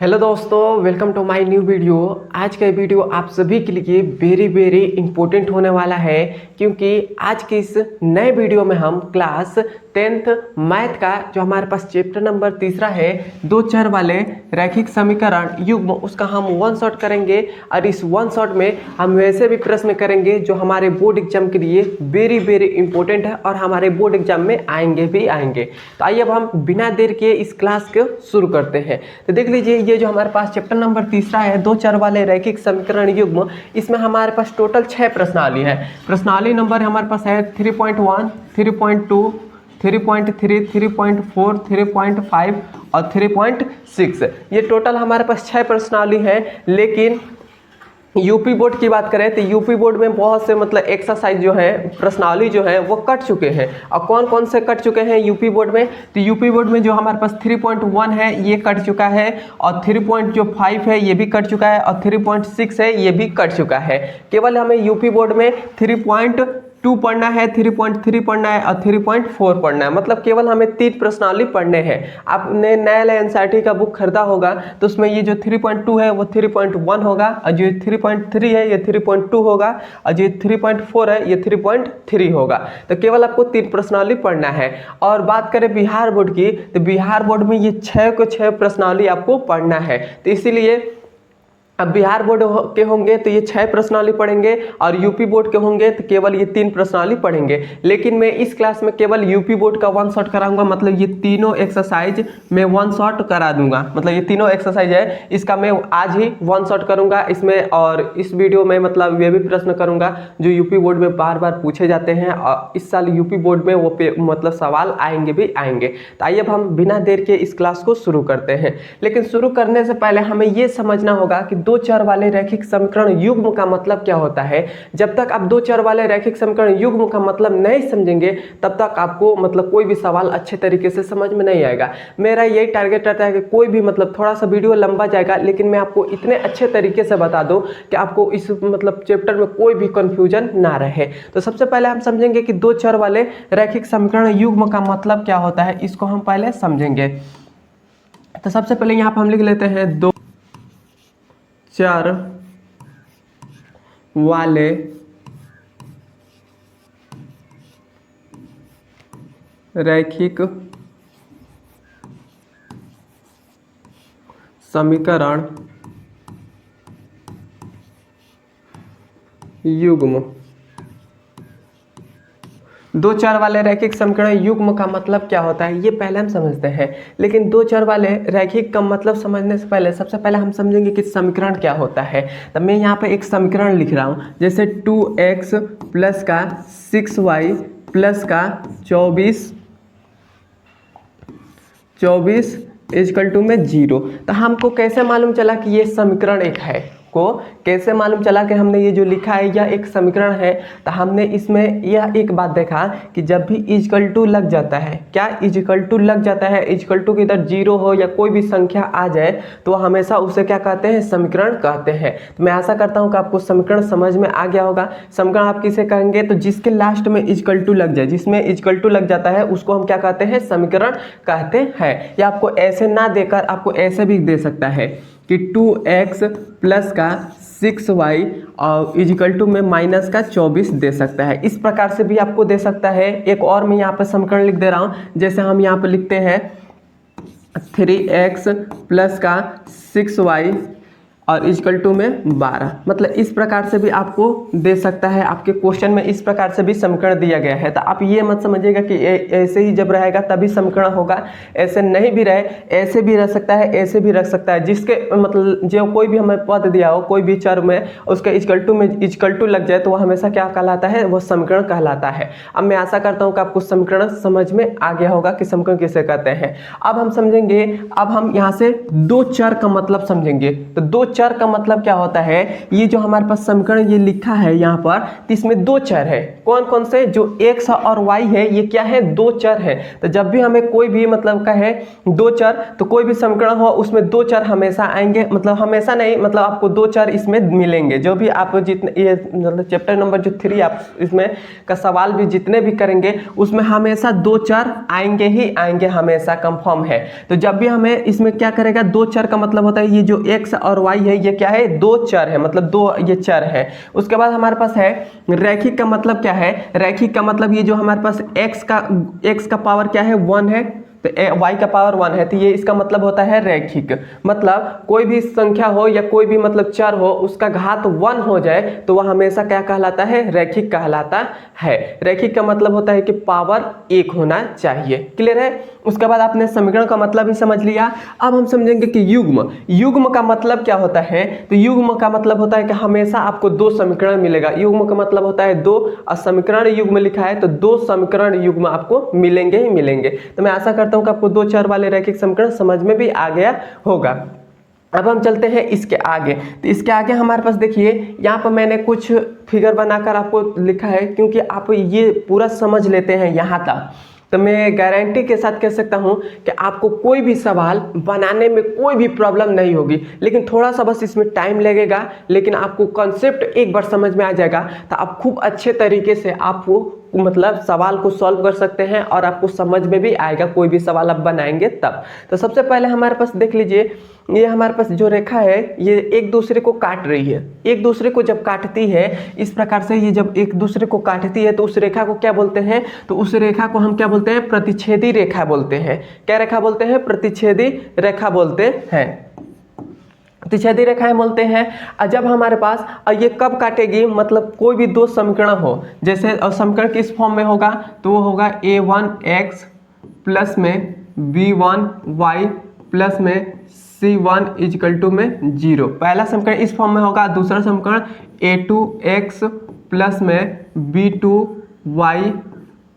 Hello दोस्तों, welcome to my new video. आज का वीडियो आप सभी के लिए वेरी इंपॉर्टेंट होने वाला है, क्योंकि आज के इस नए वीडियो में हम क्लास 10th मैथ का जो हमारे पास चैप्टर नंबर तीसरा है, दो चर वाले रैखिक समीकरण युग्म, उसका हम वन शॉट करेंगे। और इस वन शॉट में हम वैसे भी प्रश्न करेंगे जो हमारे बोर्ड एग्जाम के लिए वेरी इंपॉर्टेंट है और हमारे बोर्ड एग्जाम में आएंगे भी आएंगे। तो आइए अब हम बिना देर के इस क्लास को शुरू करते हैं। तो देख लीजिए, ये जो हमारे पास चैप्टर नंबर तीसरा है, दो चर वाले रैखिक समीकरण युग्म, इसमें हमारे पास टोटल 6 प्रश्नावली है। प्रश्नावली नंबर हमारे पास है 3.1, 3.2, 3.3, 3.4, 3.5 और 3.6। ये टोटल हमारे पास 6 प्रश्नावली है। लेकिन यूपी बोर्ड की बात करें तो यूपी बोर्ड में बहुत से एक्सरसाइज जो है, प्रश्नावली जो है वो कट चुके हैं। और कौन कौन से कट चुके हैं यूपी बोर्ड में? तो यूपी बोर्ड में जो हमारे पास 3.1 है ये कट चुका है, और 3.5 है ये भी कट चुका है, और 3.6 है ये भी कट चुका है। केवल हमें यूपी बोर्ड में 3.2 पढ़ना है, 3.3 पढ़ना है और 3.4 पढ़ना है। मतलब केवल हमें 3 प्रश्नावली पढ़ने हैं। आपने नया एनसीईआरटी का बुक खरीदा होगा तो उसमें ये जो 3.2 है वो 3.1 होगा, और जो 3.3 है ये 3.2 होगा, और जो 3.4 है ये 3.3 होगा। तो केवल आपको 3 प्रश्नावली पढ़ना है। और बात करें बिहार बोर्ड की, तो बिहार बोर्ड में ये 6 प्रश्नावली आपको पढ़ना है। तो इसीलिए अब बिहार बोर्ड के होंगे तो ये 6 प्रश्नावली पढ़ेंगे, और यूपी बोर्ड के होंगे तो केवल ये 3 प्रश्नावली पढ़ेंगे। लेकिन मैं इस क्लास में केवल यूपी बोर्ड का वन शॉट कराऊंगा, मतलब ये तीनों एक्सरसाइज मैं वन शॉट करा दूंगा। मतलब ये तीनों एक्सरसाइज है, इसका मैं आज ही वन शॉट करूंगा इसमें। और इस वीडियो में मतलब वे भी प्रश्न करूंगा जो यूपी बोर्ड में बार बार पूछे जाते हैं, और इस साल यूपी बोर्ड में वो मतलब सवाल आएंगे भी आएंगे। तो आइए अब हम बिना देर के इस क्लास को शुरू करते हैं। लेकिन शुरू करने से पहले हमें ये समझना होगा कि दो चर वाले रैखिक समीकरण युग्म का मतलब क्या होता है। जब तक आप दो चर वाले रैखिक समीकरण युग्म का मतलब नहीं समझेंगे तब तक आपको मतलब कोई भी सवाल अच्छे तरीके से समझ में नहीं आएगा। मेरा यही टारगेट रहता है कि कोई भी मतलब थोड़ा सा वीडियो लंबा जाएगा, लेकिन मैं आपको इतने अच्छे तरीके से बता दूं कि आपको इस मतलब चैप्टर में कोई भी कंफ्यूजन ना रहे। तो सबसे पहले हम समझेंगे कि दो चर वाले रैखिक समीकरण युग्म का मतलब क्या होता है, इसको हम पहले समझेंगे। तो सबसे पहले यहाँ पर हम लिख लेते हैं दो चर वाले रैखिक समीकरण युग्म। दो चर वाले रैखिक समीकरण युग्म का मतलब क्या होता है ये पहले हम समझते हैं। लेकिन दो चर वाले रैखिक का मतलब समझने से पहले सबसे पहले हम समझेंगे कि समीकरण क्या होता है। तो मैं यहाँ पे एक समीकरण लिख रहा हूँ, जैसे 2x प्लस का 6y प्लस का 24 इक्वल टू में 0। तो हमको कैसे मालूम चला कि ये समीकरण एक है? को कैसे मालूम चला कि हमने ये जो लिखा है यह एक समीकरण है? तो हमने इसमें यह एक बात देखा कि जब भी इक्वल टू लग जाता है, क्या इक्वल टू लग जाता है, इक्वल टू के इधर 0 हो या कोई भी संख्या आ जाए तो हमेशा उसे क्या कहते हैं? समीकरण कहते हैं। तो मैं आशा करता हूँ कि आपको समीकरण समझ में आ गया होगा। समीकरण आप किसे कहेंगे? तो जिसके लास्ट में इक्वल टू लग जाए, जिसमें इक्वल टू लग जाता है उसको हम क्या कहते हैं? समीकरण कहते हैं। या आपको ऐसे ना देकर आपको ऐसे भी दे सकता है कि 2x प्लस का 6y और इक्वल टू में माइनस का 24 दे सकता है। इस प्रकार से भी आपको दे सकता है। एक और मैं यहाँ पर समीकरण लिख दे रहा हूँ, जैसे हम यहाँ पर लिखते हैं 3x प्लस का 6y और इक्वल टू में 12। मतलब इस प्रकार से भी आपको दे सकता है। आपके क्वेश्चन में इस प्रकार से भी समीकरण दिया गया है। तो आप ये मत समझिएगा कि ऐसे ही जब रहेगा तभी समीकरण होगा, ऐसे नहीं भी रहे, ऐसे भी रह सकता है, ऐसे भी रख सकता है। जिसके मतलब जो कोई भी हमें पद दिया हो कोई भी चर में, उसके इक्वल टू में इक्वल टू लग जाए तो वह हमेशा क्या कहलाता है? वो समीकरण कहलाता है। अब मैं आशा करता हूँ कि आपको समीकरण समझ में आ गया होगा कि समीकरण किसे कहते हैं। अब हम समझेंगे, अब हम यहाँ से दो चर का मतलब समझेंगे। तो दो चर का मतलब क्या होता है, ये जो हमारे पास समीकरण ये लिखा है यहाँ पर, तो इसमें दो चर है। कौन कौन से? जो x और y है, ये क्या है? दो चर है। तो जब भी हमें कोई भी मतलब का है दो चर, तो कोई भी समीकरण हो उसमें दो चर हमेशा आएंगे, मतलब हमेशा नहीं, मतलब आपको दो चर इसमें मिलेंगे। जो भी आप जितने ये मतलब चैप्टर नंबर जो 3 आप इसमें का सवाल भी जितने भी करेंगे उसमें हमेशा दो चर आएंगे ही आएंगे, हमेशा कंफर्म है। तो जब भी हमें इसमें क्या करेगा, दो चर का मतलब होता है ये जो x और y है ये क्या है? दो चर है, मतलब दो ये चर है। उसके बाद हमारे पास है रैखिक का मतलब क्या है? रैखिक का मतलब ये जो हमारे पास x का पावर क्या है? 1 है, तो y का पावर 1 है, तो ये इसका मतलब होता है रैखिक। मतलब कोई भी संख्या हो या कोई भी मतलब चर हो, उसका घात 1 हो जाए तो वह हमेशा क्या कहलाता है? रैखिक कहलाता है। रैखिक का मतलब होता है कि पावर 1 होना चाहिए। क्लियर है? उसके बाद आपने समीकरण का मतलब भी समझ लिया। अब हम समझेंगे कि युग्म, युग्म का मतलब क्या होता है। तो युग्म का मतलब होता है कि हमेशा आपको दो समीकरण मिलेगा। युग्म का मतलब होता है दो, और समीकरण युग्म लिखा है तो दो समीकरण युग्म आपको मिलेंगे ही मिलेंगे। तो मैं आशा करता हूं कि आपको दो चर वाले रैखिक समीकरण समझ में भी आ गया होगा। अब हम चलते हैं इसके आगे। तो इसके आगे हमारे पास देखिए, यहाँ पर मैंने कुछ फिगर बनाकर आपको लिखा है, क्योंकि आप ये पूरा समझ लेते हैं यहाँ तक तो मैं गारंटी के साथ कह सकता हूँ कि आपको कोई भी सवाल बनाने में कोई भी प्रॉब्लम नहीं होगी। लेकिन थोड़ा सा बस इसमें टाइम लगेगा, लेकिन आपको कॉन्सेप्ट एक बार समझ में आ जाएगा तो आप खूब अच्छे तरीके से आपको मतलब सवाल को सॉल्व कर सकते हैं और आपको समझ में भी आएगा कोई भी सवाल आप बनाएंगे तब। तो सबसे पहले हमारे पास देख लीजिए, ये हमारे पास जो रेखा है ये एक दूसरे को काट रही है। एक दूसरे को जब काटती है इस प्रकार से, ये जब एक दूसरे को काटती है तो उस रेखा को क्या बोलते हैं? तो उस रेखा को हम क्या बोलते हैं? प्रतिच्छेदी रेखा बोलते हैं। क्या रेखा बोलते हैं? प्रतिच्छेदी रेखा बोलते हैं, प्रतिच्छेदी रेखाएं बोलते हैं। और जब हमारे पास ये कब काटेगी, मतलब कोई भी दो समीकरण हो, जैसे समीकरण किस फॉर्म में होगा तो वो होगा a1x प्लस में b1y प्लस में c1 इक्वल टू में 0। पहला समीकरण इस फॉर्म में होगा, दूसरा समीकरण a2x प्लस में b2y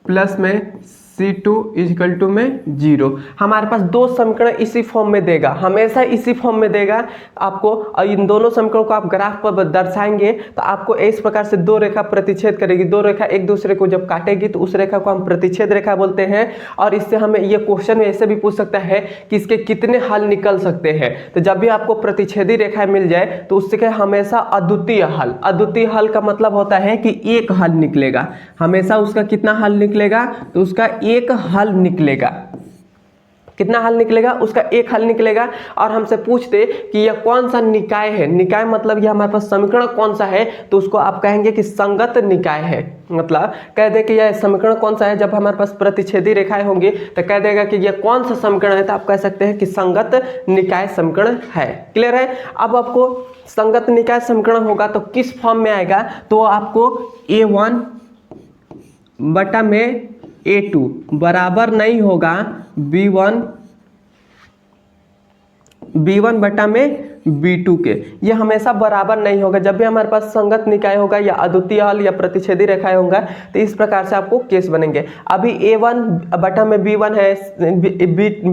प्लस में C2 इक्वल टू में 0। हमारे पास दो समीकरण इसी फॉर्म में देगा, हमेशा इसी फॉर्म में देगा आपको। और इन दोनों समीकरणों को आप ग्राफ पर दर्शाएंगे तो आपको इस प्रकार से दो रेखा प्रतिच्छेद करेगी। दो रेखा एक दूसरे को जब काटेगी तो उस रेखा को हम प्रतिच्छेद रेखा बोलते हैं। और इससे हमें ये क्वेश्चन में ऐसे भी पूछ सकता है कि इसके कितने हल निकल सकते हैं। तो जब भी आपको प्रतिच्छेदी रेखा मिल जाए तो उससे हमेशा अद्वितीय हल, अद्वितीय हल का मतलब होता है कि एक हल निकलेगा। हमेशा उसका कितना हल निकलेगा? तो उसका एक हल निकलेगा। कितना हल निकलेगा? उसका एक हल निकलेगा। और हमसे पूछते कि यह कौन सा निकाय है, निकाय मतलब यह हमारे पास समीकरण कौन सा है, तो उसको आप कहेंगे कि संगत निकाय है। मतलब कह दे कि यह समीकरण कौन सा है, जब हमारे पास प्रतिच्छेदी रेखाएं होंगी तो कह देगा कि यह कौन सा समीकरण है, तो आप कह सकते हैं कि संगत निकाय समीकरण है। क्लियर है? अब आपको संगत निकाय समीकरण होगा तो किस फॉर्म में आएगा, तो आपको a1 बटा में a2 बराबर नहीं होगा b1 बटा में b2 के। ये हमेशा बराबर नहीं होगा। जब भी हमारे पास संगत निकाय होगा या अद्वितीय हल या प्रतिच्छेदी रेखाएं होगा तो इस प्रकार से आपको केस बनेंगे। अभी a1 बटा में b1 है,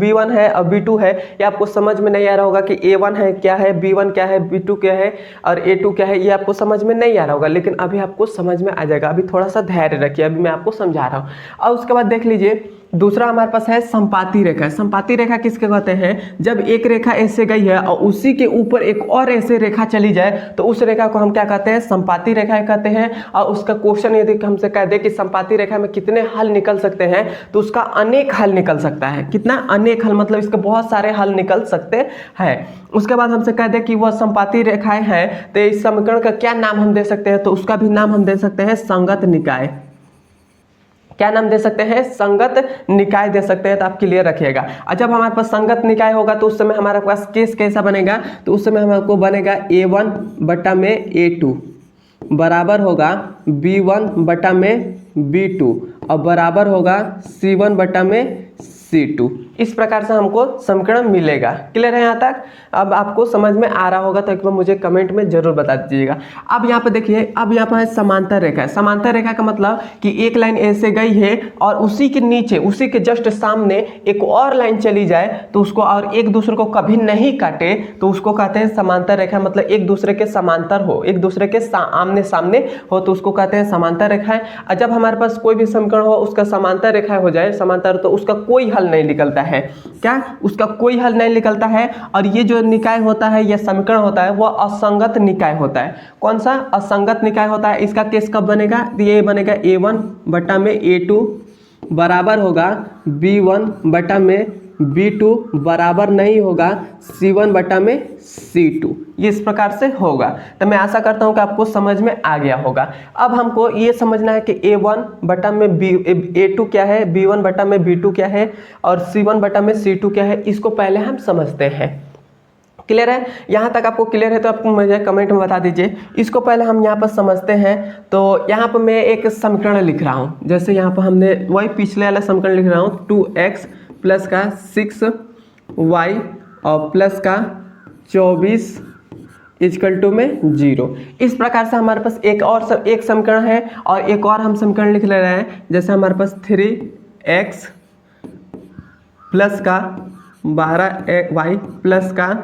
b1 है और b2 है, ये आपको समझ में नहीं आ रहा होगा कि a1 है क्या है, b1 क्या है, b2 क्या है और a2 क्या है, ये आपको समझ में नहीं आ रहा होगा। लेकिन अभी आपको समझ में आ जाएगा। अभी थोड़ा सा धैर्य रखिए, अभी मैं आपको समझा रहा हूँ। और उसके बाद देख लीजिए, दूसरा हमारे पास है संपाती रेखा। संपाती रेखा किसके कहते हैं? जब एक रेखा ऐसे गई है और उसी के ऊपर एक और ऐसे रेखा चली जाए तो उस रेखा को हम क्या कहते हैं? संपाती रेखा कहते हैं। और उसका क्वेश्चन यदि हमसे कह दे कि संपाती रेखा में कितने हल निकल सकते हैं, तो उसका अनेक हल निकल सकता है। कितना? अनेक हल, मतलब इसके बहुत सारे हल निकल सकते हैं। उसके बाद हमसे कह दे कि वह संपाती रेखाएं हैं तो इस समीकरण का क्या नाम हम दे सकते हैं, तो उसका भी नाम हम दे सकते हैं संगत निकाय। क्या नाम दे सकते हैं? संगत निकाय दे सकते हैं। तो आप क्लियर रखिएगा। और जब हमारे पास संगत निकाय होगा तो उस समय हमारे पास केस कैसा बनेगा, तो उस समय हमको बनेगा a1 बटा में a2 बराबर होगा b1 बटा में b2 और बराबर होगा c1 बटा में C2। इस प्रकार से हमको समीकरण मिलेगा। क्लियर है यहाँ तक? अब आपको समझ में आ रहा होगा तो एक बार मुझे कमेंट में जरूर बता दीजिएगा। अब यहाँ पे देखिए, अब यहाँ पर है समांतर रेखा। समांतर रेखा का मतलब कि एक लाइन ए से गई है और उसी के नीचे, उसी के जस्ट सामने एक और लाइन चली जाए तो उसको, और एक दूसरे को कभी नहीं काटे तो उसको कहते हैं समांतर रेखा। मतलब एक दूसरे के समांतर हो, एक दूसरे के आमने सामने हो तो उसको कहते हैं समांतर रेखाएं। और जब हमारे पास कोई भी समीकरण हो उसका समांतर रेखा हो जाए, समांतर, तो उसका कोई हल नहीं निकलता है। क्या? उसका कोई हल नहीं निकलता है। और ये जो निकाय होता है, यह समीकरण होता है, वह असंगत निकाय होता है। कौन सा? असंगत निकाय होता है। इसका केस कब बनेगा? ये बनेगा A1 बटा में A2 बराबर होगा B1 बटा में B2 बराबर नहीं होगा C1 बटा में C2। ये इस प्रकार से होगा। तो मैं आशा करता हूं कि आपको समझ में आ गया होगा। अब हमको ये समझना है कि A1 बटा में A2 क्या है, B1 बटा में B2 क्या है और C1 बटा में C2 क्या है। इसको पहले हम समझते हैं। क्लियर है? यहाँ तक आपको क्लियर है तो आप मुझे कमेंट में बता दीजिए। इसको पहले हम यहाँ पर समझते हैं। तो यहाँ पर मैं एक समीकरण लिख रहा हूँ। जैसे यहाँ पर हमने वही पिछले वाला समीकरण लिख रहा हूँ, 2x प्लस का 6y और प्लस का 24 इक्वल टू में 0। इस प्रकार से हमारे पास एक समीकरण है और एक और हम समीकरण लिख ले रहे हैं। जैसे हमारे पास 3x प्लस का 12y प्लस का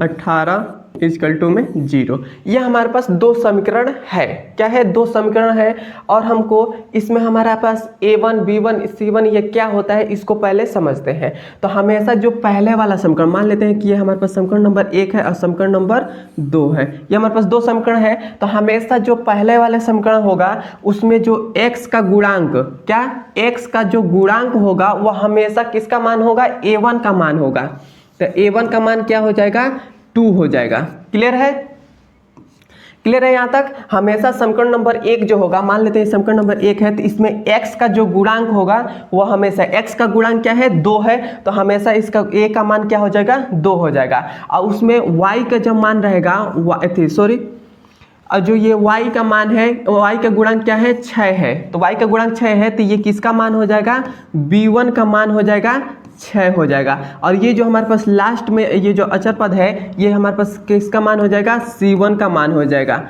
18 इक्वल टू में 0। यह हमारे पास दो समीकरण है। क्या है? दो समीकरण है। और हमको इसमें हमारे पास A1 B1 C1 ये क्या होता है इसको पहले समझते हैं। तो हमेशा जो पहले वाला समीकरण, मान लेते हैं कि ये हमारे पास समीकरण नंबर 1 है और समीकरण नंबर 2 है। ये हमारे पास दो समीकरण है। तो हमेशा जो पहले वाले समीकरण होगा उसमें जो x का गुणांक, क्या? x का जो गुणांक होगा वह हमेशा किसका मान होगा? A1 का मान होगा। तो A1 का मान क्या हो जाएगा? 2 हो जाएगा। क्लियर है? क्लियर है यहाँ तक? हमेशा समीकरण नंबर 1 जो होगा, मान लेते हैं समीकरण नंबर 1 है तो इसमें x का जो गुणांक होगा वह हमेशा, x का गुणांक क्या है? 2 है। तो हमेशा इसका a का मान क्या हो जाएगा? 2 हो जाएगा। और उसमें y का जब मान रहेगा, और जो ये y का मान है, y का गुणांक क्या है? 6 है। तो y का गुणांक 6 है तो ये किसका मान हो जाएगा? B1 का मान हो जाएगा, 6 हो जाएगा। और ये जो हमारे पास लास्ट में ये जो अचर पद है ये हमारे पास किसका मान हो जाएगा? C1 का मान हो जाएगा,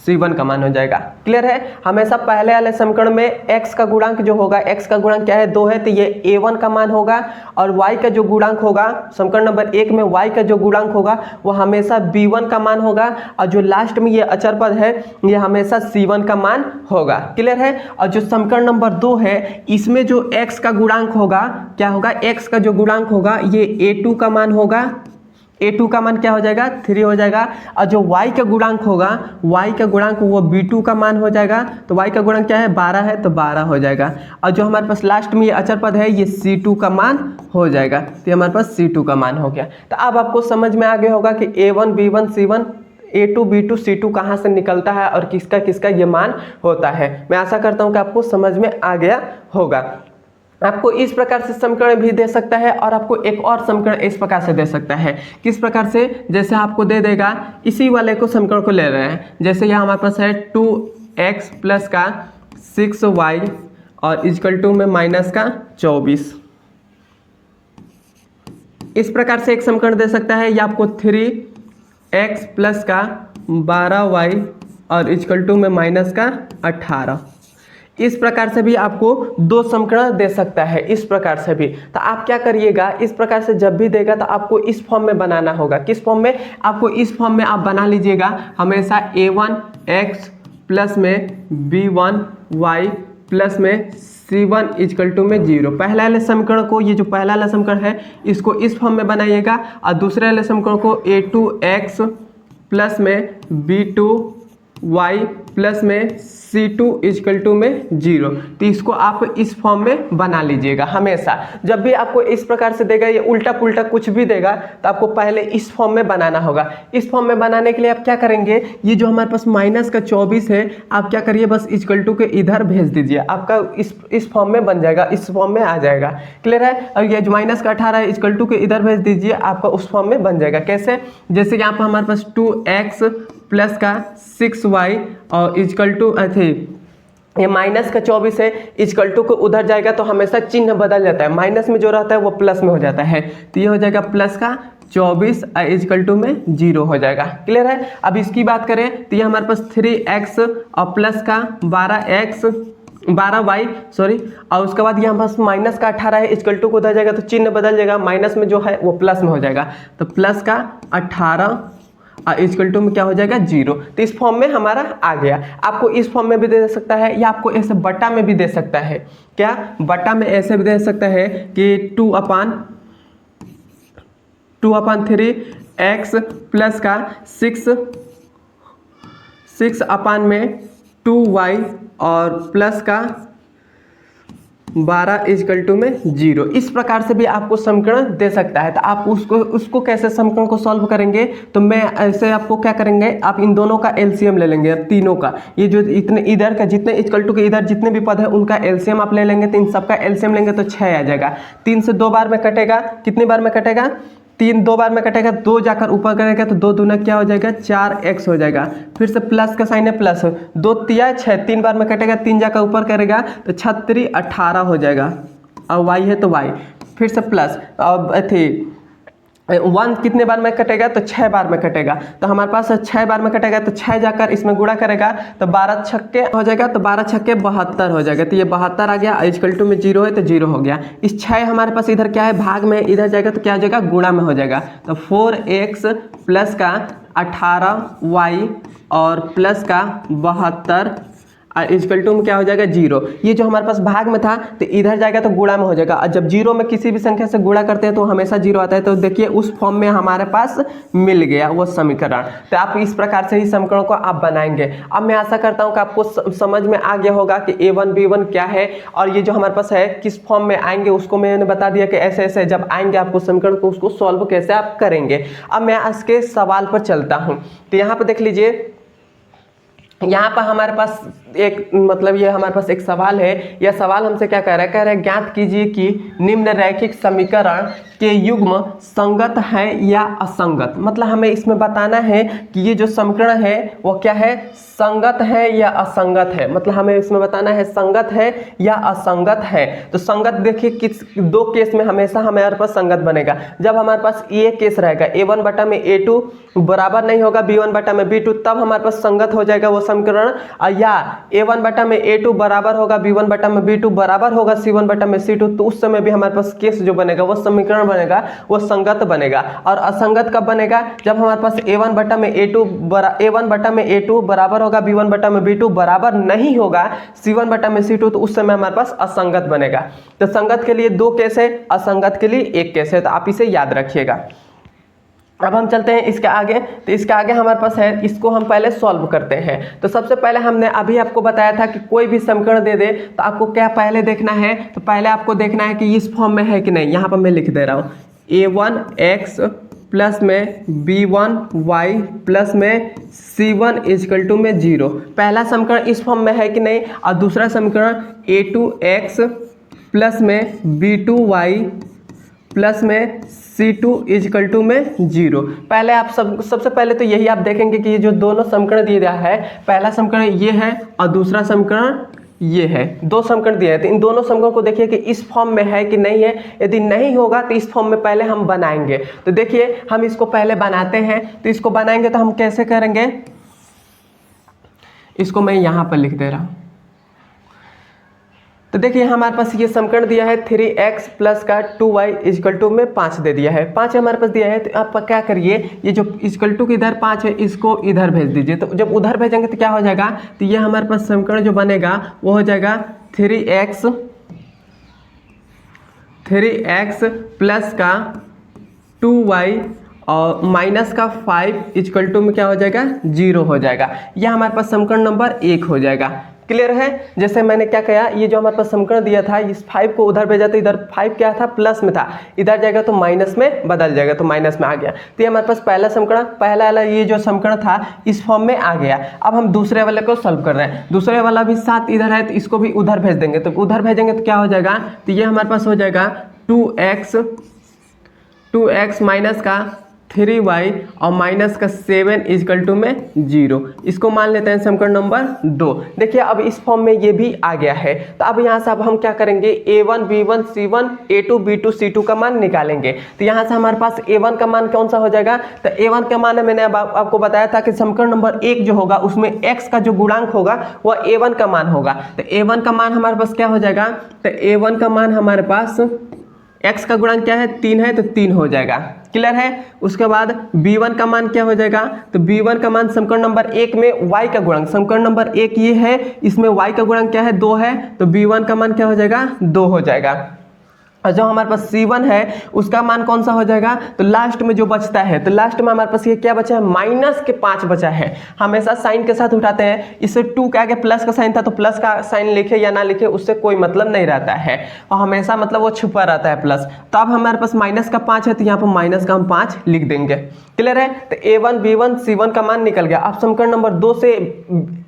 C1 का मान हो जाएगा। क्लियर है? हमेशा पहले वाले समीकरण में x का गुणांक जो होगा, x का गुणांक क्या है? 2 है तो ये A1 का मान होगा। और y का जो गुणांक होगा समीकरण नंबर 1 में, y का जो गुणांक होगा वो हमेशा B1 का मान होगा। और जो लास्ट में ये अचर पद है ये हमेशा C1 का मान होगा। क्लियर है? और जो समीकरण नंबर 2 है इसमें जो x का गुणांक होगा, क्या होगा? x का जो गुणांक होगा ये A2 का मान होगा। A2 का मान क्या हो जाएगा? 3 हो जाएगा। और जो y का गुणांक होगा, y का गुणांक वो B2 का मान हो जाएगा। तो y का गुणांक क्या है? 12 है तो 12 हो जाएगा। और जो हमारे पास लास्ट में ये अचर पद है ये C2 का मान हो जाएगा। तो हमारे पास C2 का मान हो गया। तो अब आपको समझ में आ गया होगा कि A1 B1 C1 A2 B2 C2 कहाँ से निकलता है और किसका किसका ये मान होता है। मैं आशा करता हूँ कि आपको समझ में आ गया होगा। आपको इस प्रकार से समीकरण भी दे सकता है और आपको एक और समीकरण इस प्रकार से दे सकता है। किस प्रकार से? जैसे आपको दे देगा, इसी वाले को समीकरण को ले रहे हैं। जैसे यहाँ हमारे पास है 2x प्लस का 6y और इक्वल टू में माइनस का 24। इस प्रकार से एक समीकरण दे सकता है। या आपको 3x प्लस का 12y और इक्वल टू में माइनस का 18। इस प्रकार से भी आपको दो समीकरण दे सकता है, इस प्रकार से भी। तो आप क्या करिएगा, इस प्रकार से जब भी देगा तो आपको इस फॉर्म में बनाना होगा। किस फॉर्म में? आपको इस फॉर्म में आप बना लीजिएगा। हमेशा A1x प्लस में B1y प्लस में C1 इक्वल टू में 0। पहले वाले समीकरण को, ये जो पहला वाला समीकरण है इसको इस फॉर्म में बनाइएगा और दूसरे वाले समीकरण को A2x प्लस में B2y प्लस में C2 इक्वल टू में 0। तो इसको आप इस फॉर्म में बना लीजिएगा। हमेशा जब भी आपको इस प्रकार से देगा, ये उल्टा पुल्टा कुछ भी देगा तो आपको पहले इस फॉर्म में बनाना होगा। इस फॉर्म में बनाने के लिए आप क्या करेंगे, ये जो हमारे पास माइनस का 24 है आप क्या करिए, बस इक्वल टू के इधर भेज दीजिए, आपका इस फॉर्म में बन जाएगा, इस फॉर्म में आ जाएगा। क्लियर है? और ये जो माइनस का 18 है इक्वल टू के इधर भेज दीजिए, आपका उस फॉर्म में बन जाएगा। कैसे? जैसे यहाँ पर हमारे पास 2x प्लस का 6y और इक्वल टू ये माइनस का 24 है, इक्वल टू को उधर जाएगा तो हमेशा चिन्ह बदल जाता है, माइनस में जो रहता है वो प्लस में हो जाता है। तो ये हो जाएगा प्लस का 24 इक्वल टू में 0 हो जाएगा। क्लियर है। अब इसकी बात करें तो ये हमारे पास 3x और प्लस का 12y सॉरी, और उसके बाद ये हमारे पास माइनस का 18 है, इक्वल टू को उधर जाएगा तो चिन्ह बदल जाएगा, माइनस में जो है वो प्लस में हो जाएगा। तो प्लस का 18 इक्वल टू में क्या हो जाएगा 0। तो इस फॉर्म में हमारा आ गया। आपको इस फॉर्म में भी दे सकता है या आपको ऐसे बटा में भी दे सकता है। क्या बटा में ऐसे भी दे सकता है कि 2/3 x प्लस का 6/2y और प्लस का 12 इक्वल टू में 0। इस प्रकार से भी आपको समीकरण दे सकता है। तो आप उसको कैसे समीकरण को सॉल्व करेंगे, तो मैं ऐसे आपको क्या करेंगे, आप इन दोनों का एलसीएम ले लेंगे, तीनों का, ये जो इतने इधर का जितने इक्वल टू के इधर जितने भी पद है उनका एलसीएम आप ले लेंगे। तो इन सबका एलसीएम लेंगे तो 6 आ जाएगा। 3 से 2 बार में कटेगा, कितनी बार में कटेगा, 3 2 बार में कटेगा, 2 जाकर ऊपर करेगा तो 2 दूना क्या हो जाएगा 4x हो जाएगा। फिर से प्लस का साइन है, प्लस 2 तिया 6, 3 बार में कटेगा, 3 जाकर ऊपर करेगा तो 36 18 हो जाएगा। और y है तो y, फिर से प्लस, अब थी 1 कितने बार में कटेगा तो 6 बार में कटेगा। तो हमारे पास 6 बार में कटेगा तो 6 जाकर इसमें गुणा करेगा तो 12 छक्के हो जाएगा, तो 12 छक्के 72 हो जाएगा। तो ये 72 आ गया, इक्वल टू में 0 है तो 0 हो गया। इस 6 हमारे पास इधर क्या है भाग में, इधर जाएगा तो क्या हो जाएगा गुणा में हो जाएगा। तो 4x प्लस का 18y और प्लस का 72 इक्वल टू में क्या हो जाएगा 0। ये जो हमारे पास भाग में था तो इधर जाएगा तो गुणा में हो जाएगा, और जब 0 में किसी भी संख्या से गुणा करते हैं तो हमेशा 0 आता है। तो देखिए उस फॉर्म में हमारे पास मिल गया वो समीकरण। तो आप इस प्रकार से ही समीकरणों को आप बनाएंगे। अब मैं आशा करता हूँ कि आपको समझ में आ गया होगा कि a1 b1 क्या है, और ये जो हमारे पास है किस फॉर्म में आएंगे उसको मैंने बता दिया कि ऐसे ऐसे जब आएंगे आपको समीकरण को उसको सॉल्व कैसे आप करेंगे। अब मैं आज के सवाल पर चलता हूँ। तो यहाँ पर देख लीजिए, यहाँ पर हमारे पास एक मतलब ये हमारे पास एक सवाल है। यह सवाल हमसे क्या कह रहा है ज्ञात कीजिए कि निम्न रैखिक समीकरण के युग्म संगत है या असंगत। मतलब हमें इसमें बताना है कि ये जो समीकरण है वो क्या है, संगत है या असंगत है। मतलब हमें इसमें बताना है संगत है या असंगत है। तो संगत देखिए किस दो केस में हमेशा हमारे पास संगत बनेगा। जब हमारे पास ये केस रहेगा a1 बटा में a2 बराबर नहीं होगा b1 बटा में b2, तब हमारे पास संगत हो जाएगा वो समीकरण। या a1 बटा में a2 बराबर होगा b1 बटा में b2 बराबर होगा c1 बटा में c2, तो उस समय भी हमारे पास केस जो बनेगा वो समीकरण बनेगा वो संगत बनेगा। और असंगत कब बनेगा, जब हमारे पास a1 बटा में a2 बराबर होगा b1 बटा में b2 बराबर नहीं होगा c1 बटा में c2, तो उस समय हमारे पास असंगत बनेगा। तो संगत के लिए 2 केस है, असंगत के लिए 1 केस है। तो आप इसे याद रखिएगा। अब हम चलते हैं इसके आगे। तो इसके आगे हमारे पास है, इसको हम पहले सॉल्व करते हैं। तो सबसे पहले हमने अभी आपको बताया था कि कोई भी समीकरण दे दे तो आपको क्या पहले देखना है, तो पहले आपको देखना है कि इस फॉर्म में है कि नहीं। यहाँ पर मैं लिख दे रहा हूँ a1x प्लस में b1y प्लस में c1 इक्वल टू में 0। पहला समीकरण इस फॉर्म में है कि नहीं, और दूसरा समीकरण a2x प्लस में b2y प्लस में c2 इक्वल टू में 0। पहले आप सबसे पहले तो यही आप देखेंगे कि ये जो दोनों समीकरण दिए गया है, पहला समीकरण ये है और दूसरा समीकरण ये है। 2 समीकरण दिए हैं, तो इन दोनों समीकरण को देखिए कि इस फॉर्म में है कि नहीं है। यदि नहीं होगा तो इस फॉर्म में पहले हम बनाएंगे। तो देखिए हम इसको पहले बनाते हैं। तो इसको बनाएंगे तो हम कैसे करेंगे, इसको मैं यहाँ पर लिख दे रहा हूँ। तो देखिए हमारे पास ये समीकरण दिया है 3x प्लस का 2y इक्वल टू में 5 दे दिया है, 5 हमारे पास दिया है। तो आप क्या करिए, ये जो इक्वल टू की इधर 5 है इसको इधर भेज दीजिए। तो जब उधर भेजेंगे तो क्या हो जाएगा, तो ये हमारे पास समीकरण जो बनेगा वो हो जाएगा 3x प्लस का 2y और माइनस का 5 इक्वल टू में क्या हो जाएगा 0 हो जाएगा। यह हमारे पास समीकरण नंबर 1 हो जाएगा। क्लियर है। जैसे मैंने क्या किया, ये जो हमारे पास समीकरण दिया था इस 5 को उधर भेजा, तो इधर 5 क्या था प्लस में था, इधर जाएगा तो माइनस में बदल जाएगा, तो माइनस में आ गया। तो ये हमारे पास पहला समीकरण, पहला वाला ये जो समीकरण था इस फॉर्म में आ गया। अब हम दूसरे वाले को सॉल्व कर रहे हैं। दूसरे वाला भी 7 इधर है तो इसको भी उधर भेज देंगे। तो उधर भेजेंगे तो क्या हो जाएगा, तो ये हमारे पास हो जाएगा 2x माइनस का 3y और माइनस का 7 इजकल टू में 0। इसको मान लेते हैं समीकरण नंबर 2। देखिए अब इस फॉर्म में ये भी आ गया है। तो अब यहाँ से अब हम क्या करेंगे, a1 b1 c1 a2 b2 c2 का मान निकालेंगे। तो यहाँ से हमारे पास a1 का मान कौन सा हो जाएगा, तो a1 का मान है, मैंने अब आपको बताया था कि समीकरण नंबर 1 जो होगा उसमें x का जो गुणांक होगा वह a1 का मान होगा। तो a1 का मान हमारे पास क्या हो जाएगा, तो a1 का मान हमारे पास x का गुणांक क्या है, 3 है, तो 3 हो जाएगा। क्लियर है। उसके बाद b1 का मान क्या हो जाएगा, तो b1 का मान समीकरण नंबर 1 में y का गुणांक, समीकरण नंबर 1 ये है, इसमें y का गुणांक क्या है, 2 है, तो b1 का मान क्या हो जाएगा, 2 हो जाएगा। और जो हमारे पास C1 है उसका मान कौन सा हो जाएगा, तो लास्ट में जो बचता है, तो लास्ट में हमारे पास ये क्या बचा है, माइनस के 5 बचा है। हमेशा साइन के साथ उठाते हैं, इससे 2 के आगे प्लस का साइन था तो प्लस का साइन लिखे या ना लिखे उससे कोई मतलब नहीं रहता है, और हमेशा मतलब वो छुपा रहता है प्लस। तो अब हमारे पास माइनस का 5 है, तो यहाँ पर माइनस का हम 5 लिख देंगे। क्लियर है। तो a1 b1 c1 का मान निकल गया। अब समीकरण नंबर 2 से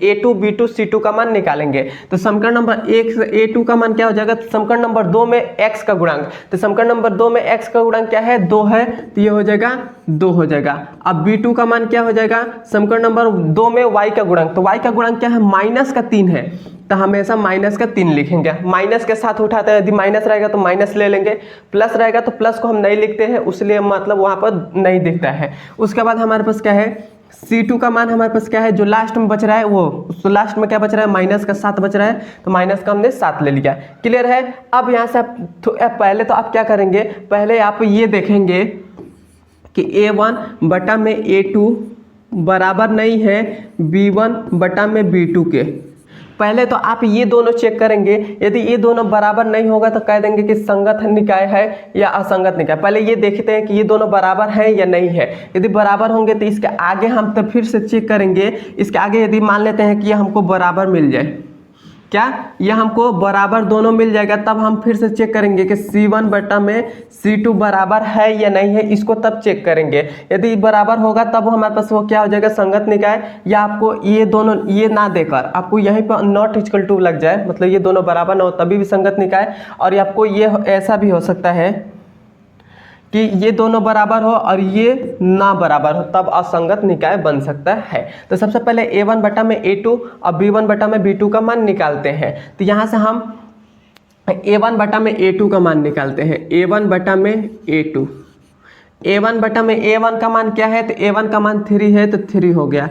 a2 b2 c2 का मान निकालेंगे। तो समीकरण नंबर 1 से a2 का मान क्या हो जाएगा, समीकरण नंबर 2 में x का गुणांक, तो समीकरण नंबर 2 में x का गुणांक क्या है, 2 है, तो ये हो जाएगा 2 हो जाएगा। अब b2 का मान क्या हो जाएगा, समीकरण नंबर 2 में y का गुणांक, तो y का गुणांक क्या है, माइनस का 3 है, तो हमेशा माइनस का 3 लिखेंगे। माइनस के साथ उठाते हैं, यदि माइनस रहेगा तो माइनस ले लेंगे, प्लस रहेगा तो प्लस को हम नहीं लिखते हैं, उसलिए मतलब वहाँ पर नहीं दिखता है। उसके बाद हमारे पास क्या है, C2 का मान हमारे पास क्या है, जो लास्ट में बच रहा है वो, तो लास्ट में क्या बच रहा है, माइनस का 7 बच रहा है, तो माइनस का हमने 7 ले लिया। क्लियर है। अब यहाँ से आप पहले तो आप क्या करेंगे, पहले आप ये देखेंगे कि a1 बटा में a2 बराबर नहीं है b1 बटा में b2 के। पहले तो आप ये दोनों चेक करेंगे, यदि ये दोनों बराबर नहीं होगा तो कह देंगे कि संगत निकाय है या असंगत निकाय। पहले ये देखते हैं कि ये दोनों बराबर हैं या नहीं है। यदि बराबर होंगे तो इसके आगे हम तो फिर से चेक करेंगे। इसके आगे यदि मान लेते हैं कि ये हमको बराबर मिल जाए, क्या यह हमको बराबर दोनों मिल जाएगा, तब हम फिर से चेक करेंगे कि C1 बटा में C2 बराबर है या नहीं है, इसको तब चेक करेंगे। यदि बराबर होगा तब हमारे पास वो क्या हो जाएगा, संगत निकाय। या आपको ये दोनों ये ना देकर आपको यहीं पर नॉट इक्वल टू लग जाए, मतलब ये दोनों बराबर ना हो तभी भी संगत निकाय। और आपको ये ऐसा भी हो सकता है कि ये दोनों बराबर हो और ये ना बराबर हो, तब असंगत निकाय बन सकता है। तो सबसे पहले a1 बटा में a2 और b1 बटा में b2 का मान निकालते हैं। तो यहाँ से हम a1 बटा में a2 का मान निकालते हैं। a1 बटा में a2, a1 बटा में a1 का मान क्या है, तो a1 का मान 3 है, तो 3 हो गया।